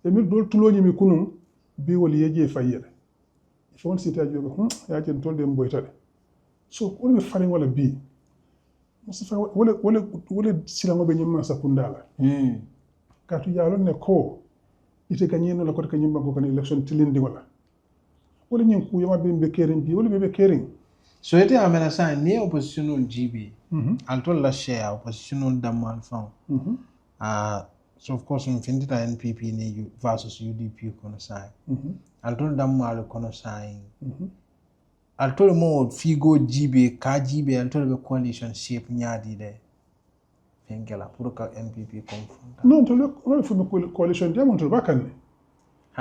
e mi dol tulo nyimi kunum bi wala yeje fayel fon sita jobe ya jen tolde mboytade so ko be falin wala bi mustafa wala silango be nyimma sakundala katu yalon ne ko ite ganyeno la ko ka nyimba ko kan election tilindi wala nyin ku yama be kering bi wala be kering
so ite amena sa ni oppositional GB altol la share oppositional damal fam so of course mfindita NPP ni versus UDP kono sai altol damal kono sai altol mo figo GB ka GB altol be coalition shape nyaadi de fengela pour que NPP confronta
non to le fu coalition dia mon to bakanne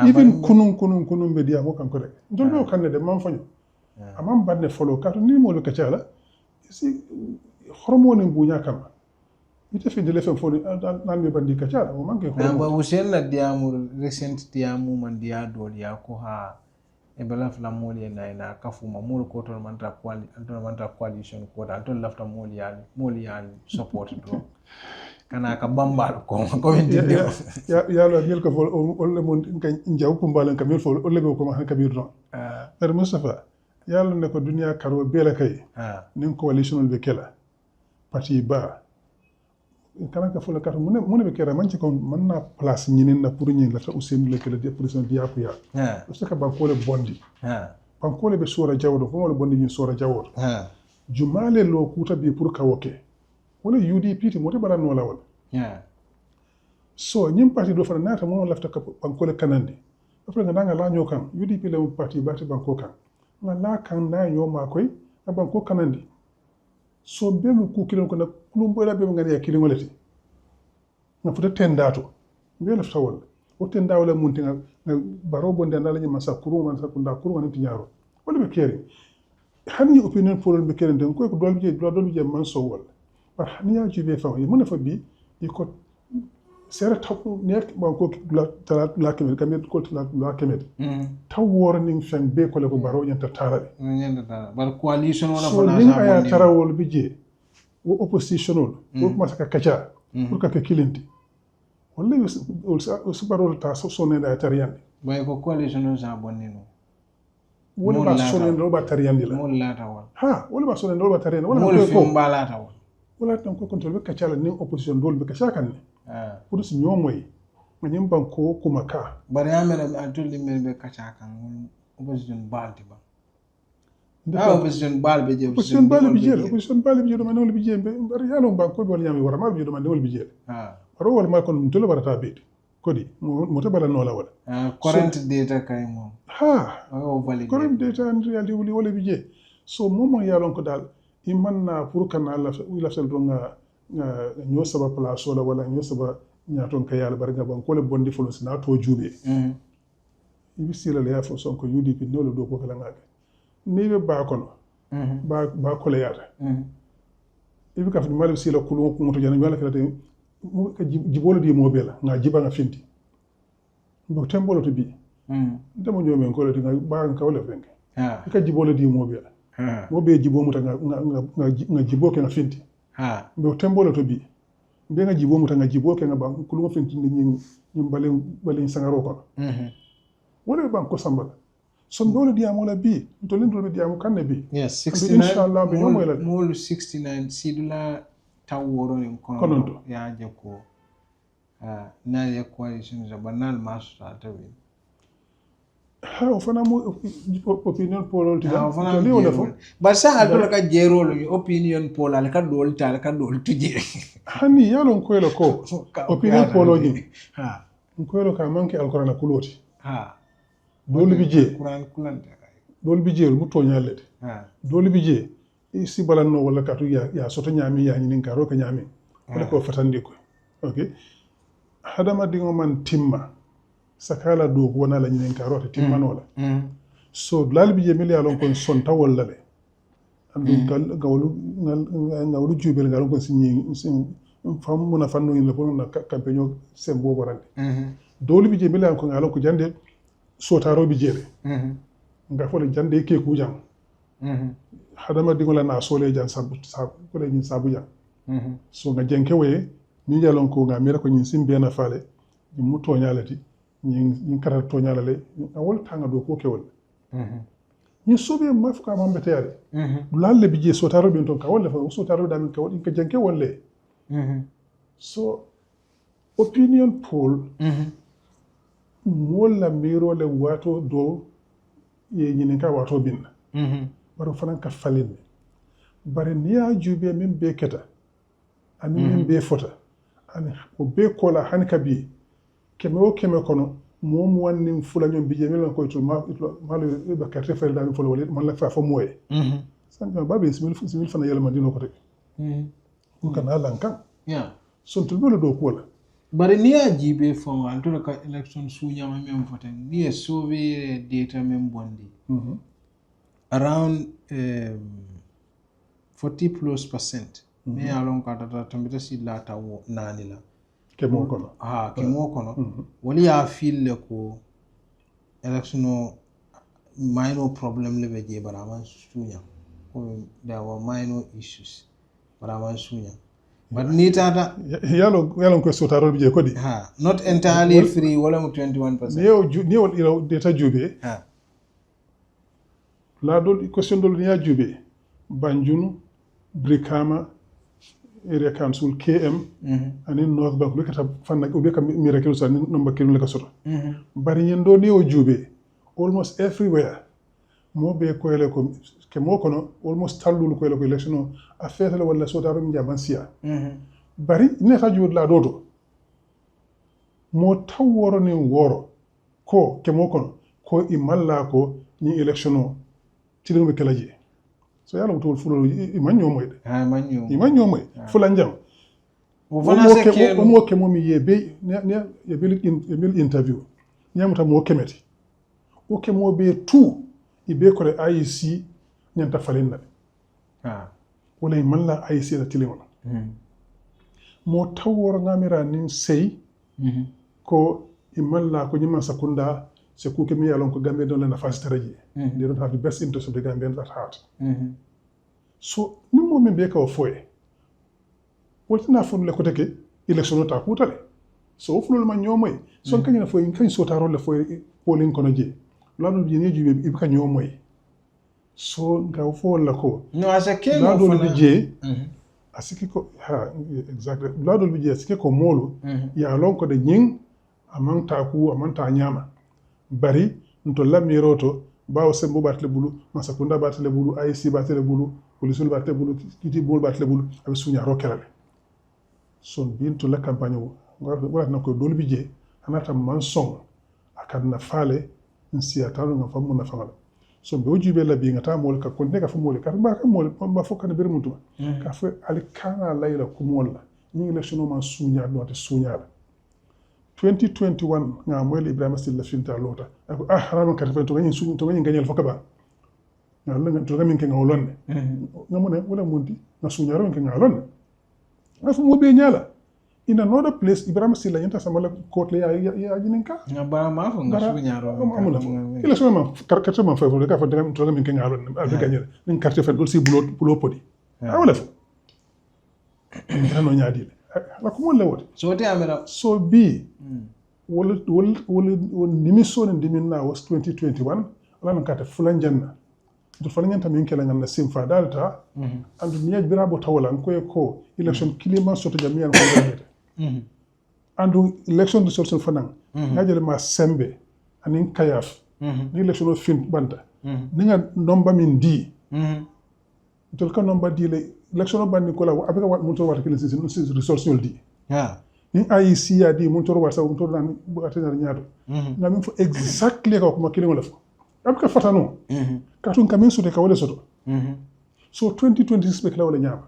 even kunun be dia mo kan ko rek ndol be kanne de man fanyo amam badne follow kato ni mo lo kacala si hormone bunya kama ite fi de le fem foni nan me bandi kacala mo manke
hormone ba usen na dia mu recent dia mu man dia do dia ko ha e bela fla moli na kafuma mol ko to man ta coalition ko da to lafta moli yani support do kana ka bambal ko dinde
ya lo mil ko fol le mon kan njaw ko mbalan kamil fol le be ko ma kabir don er Mustafa yalla ne ko dunya karo bela kay nin coalition be kela parti ba kana ka fol ka mun be kera man ci ko man na place ñinin na pour ñin la ta Ousainu le kela de président dia ko ya o saka ba ko le bondi ban ko le be sura jawdo ko le bondi ñin sura jawdo jumale lo kuta bi pour ka woke wala UDP ti mote bara no lawol so ñim parti do fa nata mo lafta ka banko le kanandi après nga nga la ñoo kan UDP le parti bati banko kan nga la kan na ñoo ma koy na banko kanandi so be mu ku kilon ko na kulumbo la be nga ya kilin wolati nga futa tendato be lafta wol o tendawo le munti nga Barrow bonde na la ñi masa kuru man sa kunda kuru man ti ñaaro wala be keri hani opinion pour be keri den ko dol je man so wol par hani ya jibe fa yi mun fa bi yi ko sera taw nek ba ko la kemet kamet ko la kemet taw warning fen be ko le ko Barrow nyanta tarabe
bar coalition wala
so ni aya tarawol bi je wo oppositional wo masaka kacha pour ka kilinti wala su Barrow ta so ne da tariyande
bay ko coalition no sa bonnino
wala ba so ne do ba tariyande la
wala tawal
wala ba so ne do ba tariyande wala
ko mbala tawal
wala tan ko control be kacha la ni opposition dol be kacha kan pour si ñomoy nga ñim banko kuma ka
bari amena altulli men be kacha kan opposition balti ba opposition balbe je
opposition balbe je do man wol bi je bari yalo banko be wol ñami wara mal bi do man wol bi je ro wol mal kon tolo barata be kodi mo to bala no la wala
current data kay mom
current data en reality wol bi je so momo yalon ko dal imanna pour kana la sel do nga ñoo saba place wala ñoo saba nyaton ka yalla barga ban ko le bondi folo sina to jube ibi sila le ya fo sonko UDP no le do ko kala ngake ni be ba kono ba ko le yata ibi ka fi mal sila kulu ko to jana wala kala te ka jibolo di mo bela nga jiba nga finti bo tembolo to bi dama ñoo men ko le nga ba nga wala fenke ka jibolo di mo bela mo be jibo muta nga jibo ke nga finti bo tembolo to bi be nga jibo muta nga jibo ke nga ba kulu finti ni balen sangaro ko wala ban ko sambal son dole diamo la bi to lindol be diamo kanne bi
yes
69 inshallah be yomo la
mol 69 sidula taworo ni
kono
ya je ko na ya coalition za banal master tawi
ha fana mo opinion poll ti
da li wala fo ba sa alto ka jerolo ni opinion poll al ka dol tuje
hani yalon ko elo ko opinion poll ni ko elo ka manke alquran kuloti dole bi je
Quran kulante
dole bi je mu toñale de dole bi je si balanno wala katu ya soto nyami ya nyinin karo ka nyami wala ko fatandi ko okay hadama dingo man timma sakala do wona la nyinin karo ta timman wala so lal bi je mili alon kon son tawol la le andum gawlu jubel ngalon kon sin fam muna fanno ni la ko na campagne sembo borande dole bi je mili alon kon ngalon ko jande sotaro bi jere nga fole jande ke ku jam hadama dingola na sole jan sabu ko le nyin sabu jam so nga jenke we ni jalon ko nga mira ko nyin simbe na fale ni muto nyalati nyin kara to nyalale awol tanga do ko kewol ni sobe ma fuka ma mbete yare lalle bi je sotaro bi ton ka wala fa sotaro da min ka wodi ka jenke wolle so opinion poll mola miro le wato do ye nyinin ka wato binna baro fanan ka falin bare niya jube min be keta ani min be fota ani o be kola han ka bi keme o keme kono mom wannin fula ñom bi jemi ko to malu be ka refel dal fula wala man la fa fo moye san ba be simil fana yalla man dino ko tek ko kan halan kan son to bolo do kola
bare niya jibe fo an to ka election suñama mem foten ni e sauver data mem bondi around 40+%. Me alon ka tata tambita sila tawo nani la.
Kemo kono.
Kemo kono. Wali ya feel le ko election minor problem le beje baraman sunya. There were minor issues baraman sunya. But ni tata
yalo ko sotaro bije ko di.
Not entirely free wala 21%.
Ni data jube. La dol question dol niya jube Banjul Brikama area council KM ani North Bank lu kata fanna obe ka miracle sa number kilo ka soto bari yendo ni o jube almost everywhere mo be ko ele ko ke mo kono almost tallu ko ele ko election a fetale wala sotaro mi jabansia bari ne ka jube la dodo mo taworo ni woro ko ke mo kono ko imalla ko ni election tilingo be kala je so yalla to fulo imanyo moy de imanyo moy fulan jam mo ke mo mi yebe ne bil interview nyamuta mo kemeti o ke mo be tu ibe ko le IEC nyanta falinna wala imalla IEC la tilingo mo taworo ngamira nin sey ko imalla ko nyima sakunda c'est que me yalon ko Gambia don la phase taraji they don't have the best interest of the Gambians at heart so ni mo me be ka foye woltina fon le ko teke election ta kutale so fulul ma ñomoy son kanyina foye kan so taro le foye polling kono je ladu bi ni jube ibi ka ñomoy so nga fo la ko
no asa ke
no ladu bi je asiki ko exactly ladu bi je asiki ko molu ya lon ko de ñing amanta ñama bari nto lamiroto bawo sembo batle bulu masakunda batle bulu IC batle bulu polisul batle bulu kiti bol batle bulu abi sunya rokerale son binto la campagne wala na ko dolbi je anata manson akadna fale nsi atalo nga famu na famala so be ojube la bi ngata mol ka ko ne ka famu ka ba ka mol ba fokka ne bermutu ka fe ali kana layla ko molla ni election ma sunya do te sunya la 2021 nga moy Ibrahima Silla finta lota ako haraman kata to ngani su to ngani ganyal fokaba nga la to ngami ke ngolonne ngamune wala mundi na suñaro ke ngalonne afu mo be nyala in another place Ibrahima Silla yenta samala court ya jininka
nga bara ma fo nga suñaro
amuna ila so ma carte ma fa fo ka fa to ngami ke ngalonne albe ganyal nin carte fa dol si bulo podi awala fo no nyaadi la ko mon lewot
so te amera
so be wol nimiso ne diminna was 2021 ala nan kata fulan janna do fulan janta min kala ngam simfa dalta andu niya birabo tawala ko election kilima soto jamian ko ngate andu election result fanan ngajele ma sembe anin kayaf ni election of fin banta ninga nomba min di tol ka nomba di le election bandi ko la abeka wat mun to wat kilin sin result ñol di ni IEC ya di mun to wat sa mun to nan bu atenar ñaato na min fo exactly ko ma kilin wala fo abeka fatano katun kamin soto ka wala soto so 2026 be kala wala ñama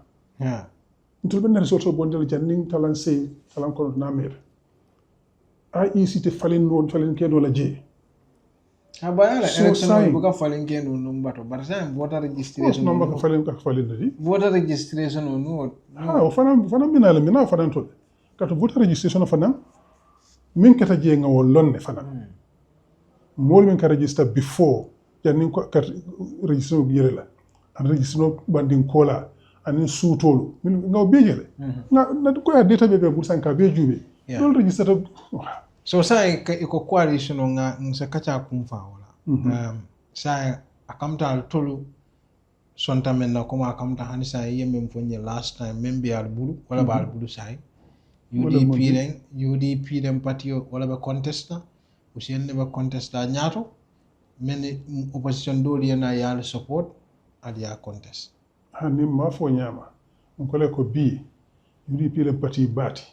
ntol ben result bondel janning talan sey talan ko na mer IEC te falin non falin ke do la je
abaya la election bu ka falin ke no bato barsa voter registration
no ba ka falin di
voter registration no
o fana mina fana to kato voter registration fana min kata je nga wolonne fana mol min ka register before janning ko kat registration yere la an registration banding kola anin suutolu min ngaw beejele na ko ya data be bur sanka be jube dol register
so sai ko coalition nga nsa kacha kumfa wala sai akamta tolu sonta men na ko akamta hani sai yemem fonye last time membe al bulu wala ba al bulu sai UDP den patio wala be contesta usenne be contesta nyaato men opposition do yana ya support al ya contest
hani ma fo nyama ngole ko bi UDP le parti bati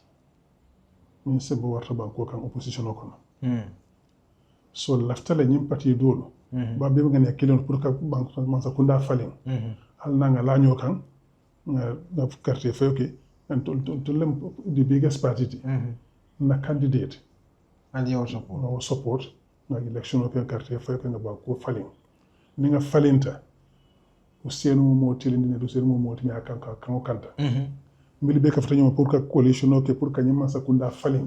min sebo warta banko kan opposition o kono so laftale nyim parti dolo ba be ngane kilon pour ka banko man sa kunda falin al nanga laño kan na carte feuke en to lem the biggest party na candidate
and your
support na election o kan carte feuke na banko falin ni nga falinta usenu mo tilindi do senu mo timi akan kan kanta mbili be kafta nyama pour ka coalition o ke pour ka nyama sakunda falin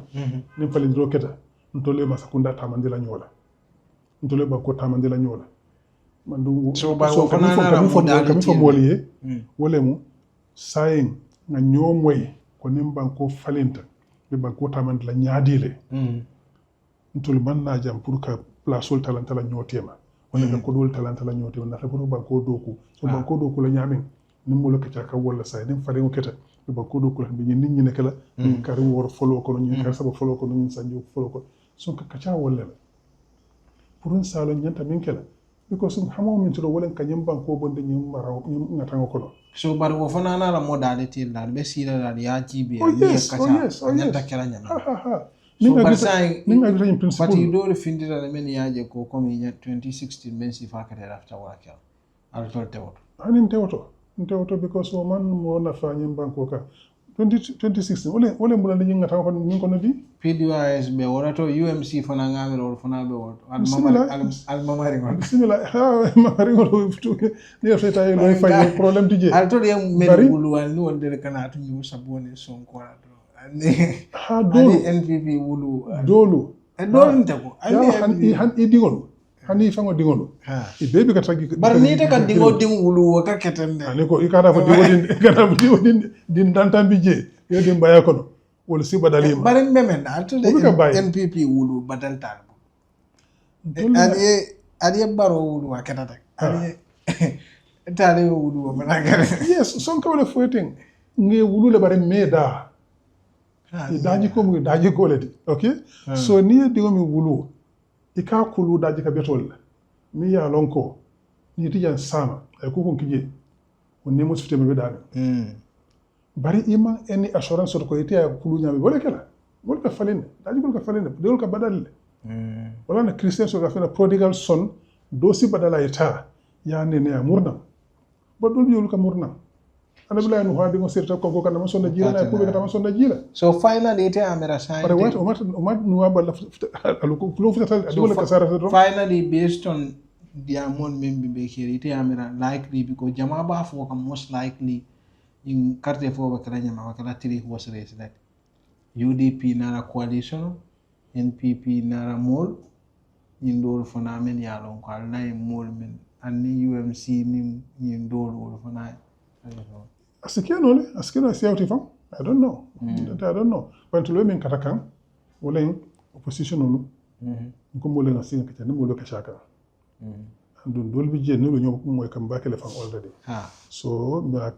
nim falin roketa ntole ma sakunda tamandela nyola ntole ba ko tamandela nyola mandu
so ba ko fana
mo fo moliye wole mu saying nga nyomoy ko nim banko falinta be banko tamandela nyaadile ntole man na jam pour ka place ol talanta la nyotema wala nga ko dol talanta la nyotema na pour banko doku so banko doku la nyamin nim mo lokata ka wala say nim faringo keta ba ko do ko be nit ñi nek la ñu kar wor folo ko ñu kar saba folo ko ñu sanju folo ko son ka kacha wala pour un salo ñanta min kala because xamo min to wala ka ñam banko bonde ñu maraw ñu ngata ko no
so bar wo fana na la modalité dal be sila dal ya jibe ya kacha ñanta kala ñam so barsay
ni nga jotay principle
pati do le findira le men yaaje ko comme 2016 men si fa ka rafta wala kala al tol tewoto
hanin tewoto ntewoto because o man mo na fa ñim banko ka 2016 wole mbula ni ngata ko ni ko no bi
PDOIS be wala to UMC fana ngamel wala fana be wala al mamari ngol
bismillah ha mamari ngol futu ni fa tay lo fay problème di je
al to yam mel bulu wal ni won de kana to ñu sabone son ko ani
ha dolu
NPP wulu
dolu
e dolu ntako
ani han idigol hani fango dingolo e bebi ka tagi
bar ni te kan dingo ding wulu ka ketende
ani ko ikata fo dingo din dantan bije yo dim baya kono wala si badalima
bar memen dal to NPP wulu badaltal ani baro wulu wa ketata ani tale wulu wa managare
yes son ko le foting nge wulu le bare meda daji ko mu daji ko le okay so ni dingo mi wulu ika kulu daji ka betol mi ya lonko ni tijan sama ay ko kon kije on nemo sifte be dal bari ima any assurance ko ite ya kulu nyame wala kala wala ka falene daji ko ka falene dol ka badal wala na christian so ka fena prodigal son do si badala ita ya ne ne murna ba dol yolu ka murna ana bila no handi ngo sirta ko kana ma sonna jila na ko be kata ma sonna jila.
So finally ite amera sign.
But what umat nuwa balla aluko flow fita adula kasara to.
Finally based on the amount member be here ite amera likely because jama ba fo kam most likely in carte fo ba kala nyama kala three was race like UDP nara coalition NPP nara mol in dol fona men yalon ko alay mol men anni UMC ni dol wol fona.
Asikeno si out ifam. I don't know. I don't know. But to women katakan, wole opposition onu. Ko mo le ngasi ngaka mo lo kashaka. And dol bi je no nyo mo kam ba kele fam already. So ba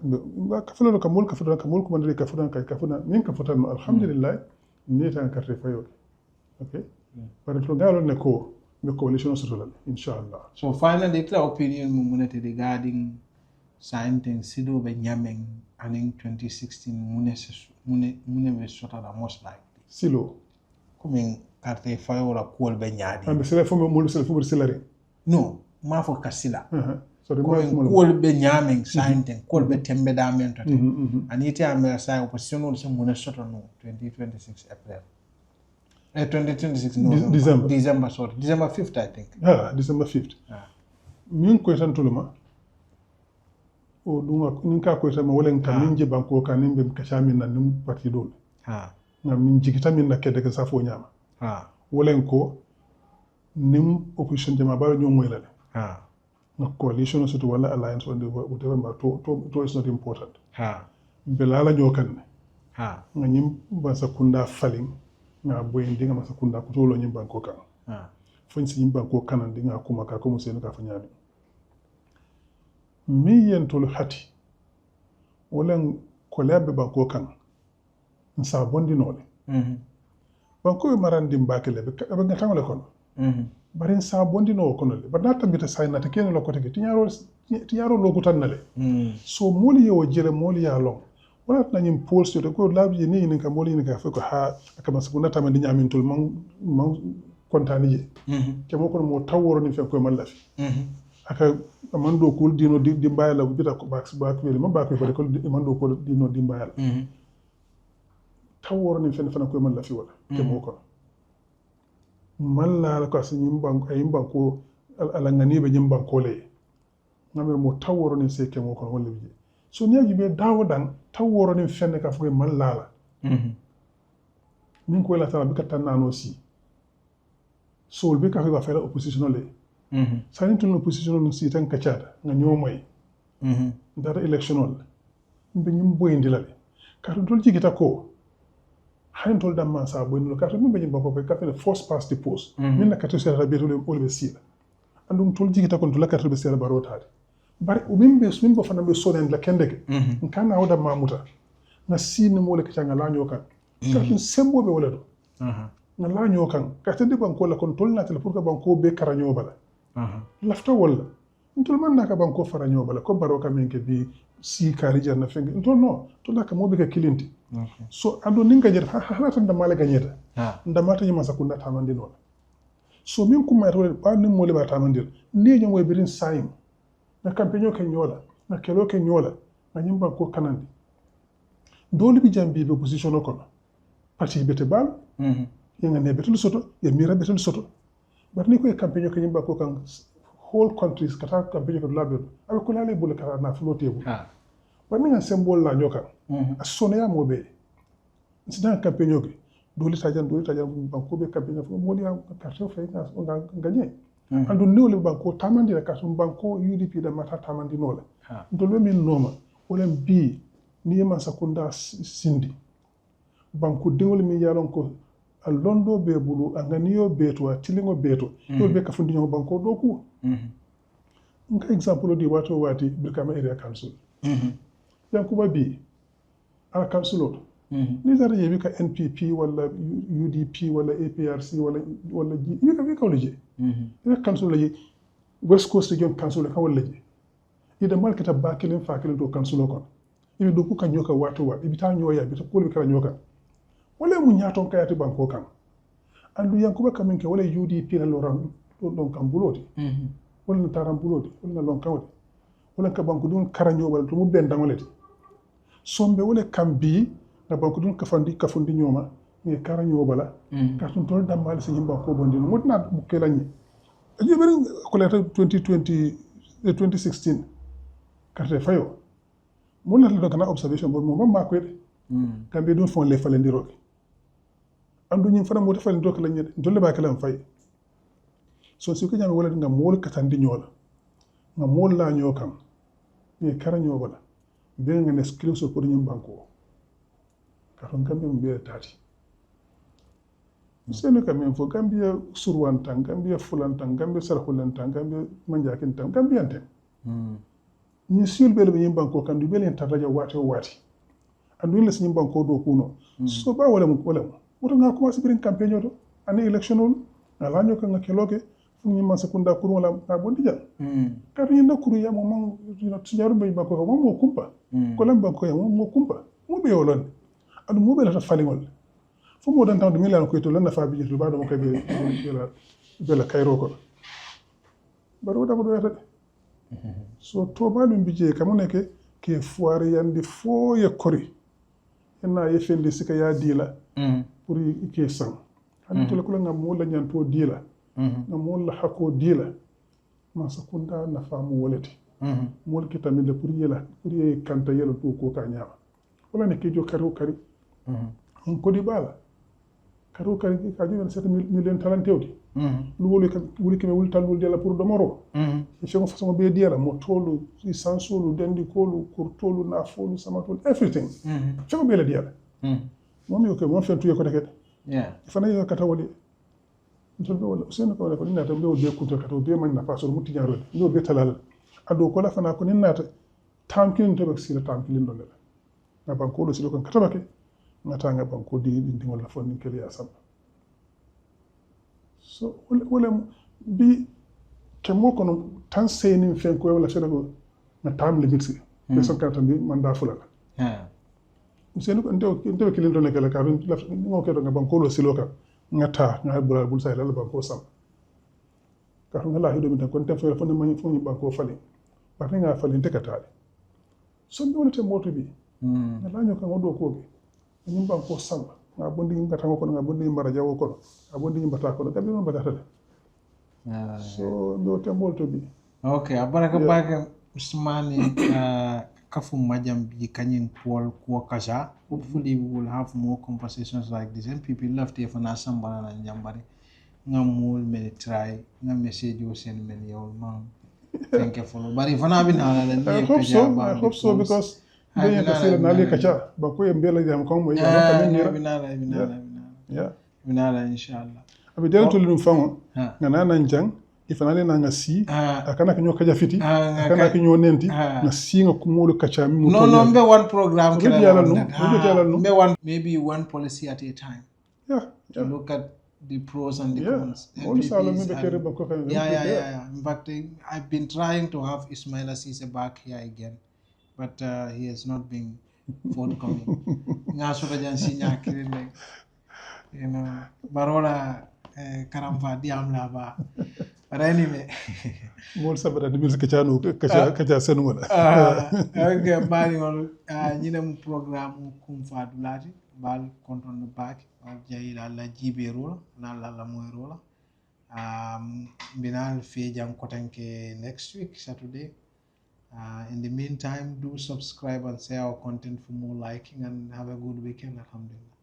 kafalo kamul ko mandre kafuna min kafuta no alhamdulillah ni tan carte fayo. Okay? But to galo ne ko the coalition sotolal inshallah.
So finally the opinion mo regarding signing Sido be Nyameng and in 2016 mune be sota da most likely.
Silo.
Coming carte fayo la kuol be nyadi.
And the sele fo mo silari.
No, ma fo kasila.
So the
kuol be Nyameng signing kuol be tembe da mento. And ite amera sai opposition ol se mune sota no 2026 April. 2026 no. December 5th I think.
Yeah, December 5th. Min ko tan tuluma. O dunga ninka ko sama wolen kan ninje banko kan nimbe kashamin nan nim parti dol na min jigita min na kede ka safo nyama wolen ko nim opposition jama ba ñoo moy la na coalition so to wala alliance on the whatever but to is not important belala ñoo kan nga ñim ba sakunda falling nga boy ndinga ma sakunda ko to lo ñim banko kan fon si ñim banko kan ndinga kuma ka ko museno ka fa ñami mi yentol hati wolen kolebe banko kan nsa bondi nole banko be marandi mbakele be ngatangole kono bari nsa bondi no kono le ba nata bita sayna te kene lo kote ke tinyaro lo kutanale so moli yo jele moli ya long wala na nyim pulse to ko labi ni ni ka moli ni ka fe ko ha akama sakuna tamandi nyamintol man kontani je ke mo kono mo taworo ni fe ko malafi aka mando ko dino di mbayala bita ko bax wele mo baako ko mando ko dino di mbayala taworo ni fen ko man la fi wala te mo ko man la ko asini mbanko ay mbanko ala ngani be nyim banko le ngam mo taworo ni se ke mo ko wala bi so ni be dawodan taworo ni fen ka fo man la min ko la tala bi ka tanano si so be ka fa la opposition le sanin tun opposition no sitan kachada nga ñomoy dara electional mbe ñim boyndi la ka dol jigita ko hayn tol dam man sa boyndi ka to mbe ñim bako ka fe force past the post min na kato sera beto le olbe sila andum tol jigita ko to la kato be sera baro taade bari o min bo fana be sonen la kendeke kana wada mamuta na sin mo le kachanga la ñoka ka tun sembo be wala do na la ñokan ka tande banko la kon tol na tele pour que banko be karanyo bala lafta wala ntol man naka banko faranyo bala ko Barrow ka men ke bi si kari jarna fengi ntol no to naka mo be ka kilinti so ando ninga jer hala tan da mala ganyeta ndamata nyima sakunda tamandi no so min kuma to ba nim mo le ba tamandi ni nyom way birin sayim na campaigno ke nyola na kelo ke nyola na nyimba ko kanandi dole bi jambi be position ko parti bete bal yenga ne betul soto ya mira betul soto but ni ko campaign ko nyimba ko kan whole countries kata campaign ko label abe ko lale bul kara na floté bu but ni nga symbole la nyoka asone ya mobe incident campaign ko dole tajan banko be campaign ko mo ya carte fe nga gagné andu newle banko tamandi la carte banko UDP da mata tamandi nola ndolo min noma wala bi ni ma sakunda sindi banko dingol mi yalon ko a londo be bulu a ganiyo beto a tilingo beto do be ka fundi nyo banko do ku nga example di wato wati Brikama area council yankuba bi ala council ni zara yebi ka NPP wala UDP wala APRC wala bi ka wala je ina council la West Coast Region council ka wala je ida malkata bakilin fakilin to council ko ibi do ku ka nyoka wato wa ibi ta nyoya bi ta ko bi ka nyoka wala mu ñaaton kayati banko kan andu yankuba kamin ke wala UDP na loran don kan buloti wala na taram buloti wala na lon kawde wala ka banko dun karanyo wala to mu ben dangoleti sombe wole kambi na banko dun kafundi nyoma ngi kara nyobala ka tun tol dambal si nyimba ko bondi no mutna bukela nyi aji bari ko leta 2016 carte fayo mon na do kana observation bon mo ma ko de kambe dun fon le fale ndiro andu nyim fana mo te fale ndiro la nyede dolle ba kala fay so si ko nyame wala nga mol katandi nyola nga mol la nyokam ngi kara nyobala be nga ne skill so pour nyim banko ka ton kambe mbe tati senu kambe fo Gambia surwantan Gambia fulantan Gambia sarhulantan Gambia manjakintan Gambia ante ni sul bele be nyim banko kan du bele taraja wati andu le nyim banko do kuno so ba wala mo woto nga commencé birin campagne to ane election ol ala nyoka nga keloke fu nyim man sekunda kuru wala ka bondi jal ka ni na kuru ya mo man tijaru be banko ko mo kumpa ko lam banko ya mo kumpa mo be yolon adu mo be la falingol fu mo dan tan de milan ko to lan na fa bi jitu ba do mo kay be la kayro ko baro da do yata so to ba dum bije kamone ke foire yandi fo ye kori ena ye fendi sika ya dila pour ke sang hani to ko ngam mo la nyanto dila ngam mo la hako dila ma sakunda na famu wolete mo ki tamile pour ye kanta yelo to ko ka nyaama wala ne ke jo kari on ko di bala karo kari ka jo 7 million talantewdi lu wuli ke wuli talul dela pour domoro je ko façon be dela mo tolu sansulu dendi kolu kurtolu na folu samatol everything je ko be la dela mom yo ke mo fentu ko deket fana yo kata wodi ntol be wala sen ko wala ko ninata be wol be kunta kata be man na façon mutti ñarol no be talal ado ko la fana ko ninata tamkin to be sila tamkin do la na banko do silo kan katabake ngata nga banko di ngol la fonni kele asam so wala bi ke mo kono tan seyni fen ko wala sena ko na tam le bitsi be son kata bi manda fulala sen ko ndew kilin do nekala ka ngo ke do nga banko lo silo kan ngata nga bul say la banko sam ka ngala hido mi tan kon tan fonni mani fonni banko fali ba nga fali te katale so mi wala te moto bi la nyo kan odo ko be nyim banko sam nga bondi ngata ko nga bondi mbara jawo ko nga bondi mbata ko gabi non bata tade so do te molto bi
okay abaraka baka Usmani kafu majam bi kanyin Paul Kwakaja. Hopefully we will have more conversations like this and people love to for sambana na njambari nga mul men try nga message o send men yow man thank you for bari fana bi na la
I hope so because they ka sila na le kacha ba ko mbela jam ko mo ya ka ni
binala inshallah
abi dela to lu fango nga na njang ifanale na nga si akana kinyo kaja fiti akana kinyo nenti na si nga kumulu kacha mi
no mbe one program mbe one maybe one policy at a time to look at the pros and the cons. In fact, I've been trying to have Ismaila Cisse back here again, but he has not been forthcoming. You know, Barola Karamfa Diamlava. But anyway,
more sabara the music kacha senu wala.
Okay, bali on nyina program kumfa dulati bal konton back jayila la jiberola na la moyrola binal fe jam kotanke next week Saturday. In the meantime, do subscribe and share our content for more liking and have a good weekend. Alhamdulillah.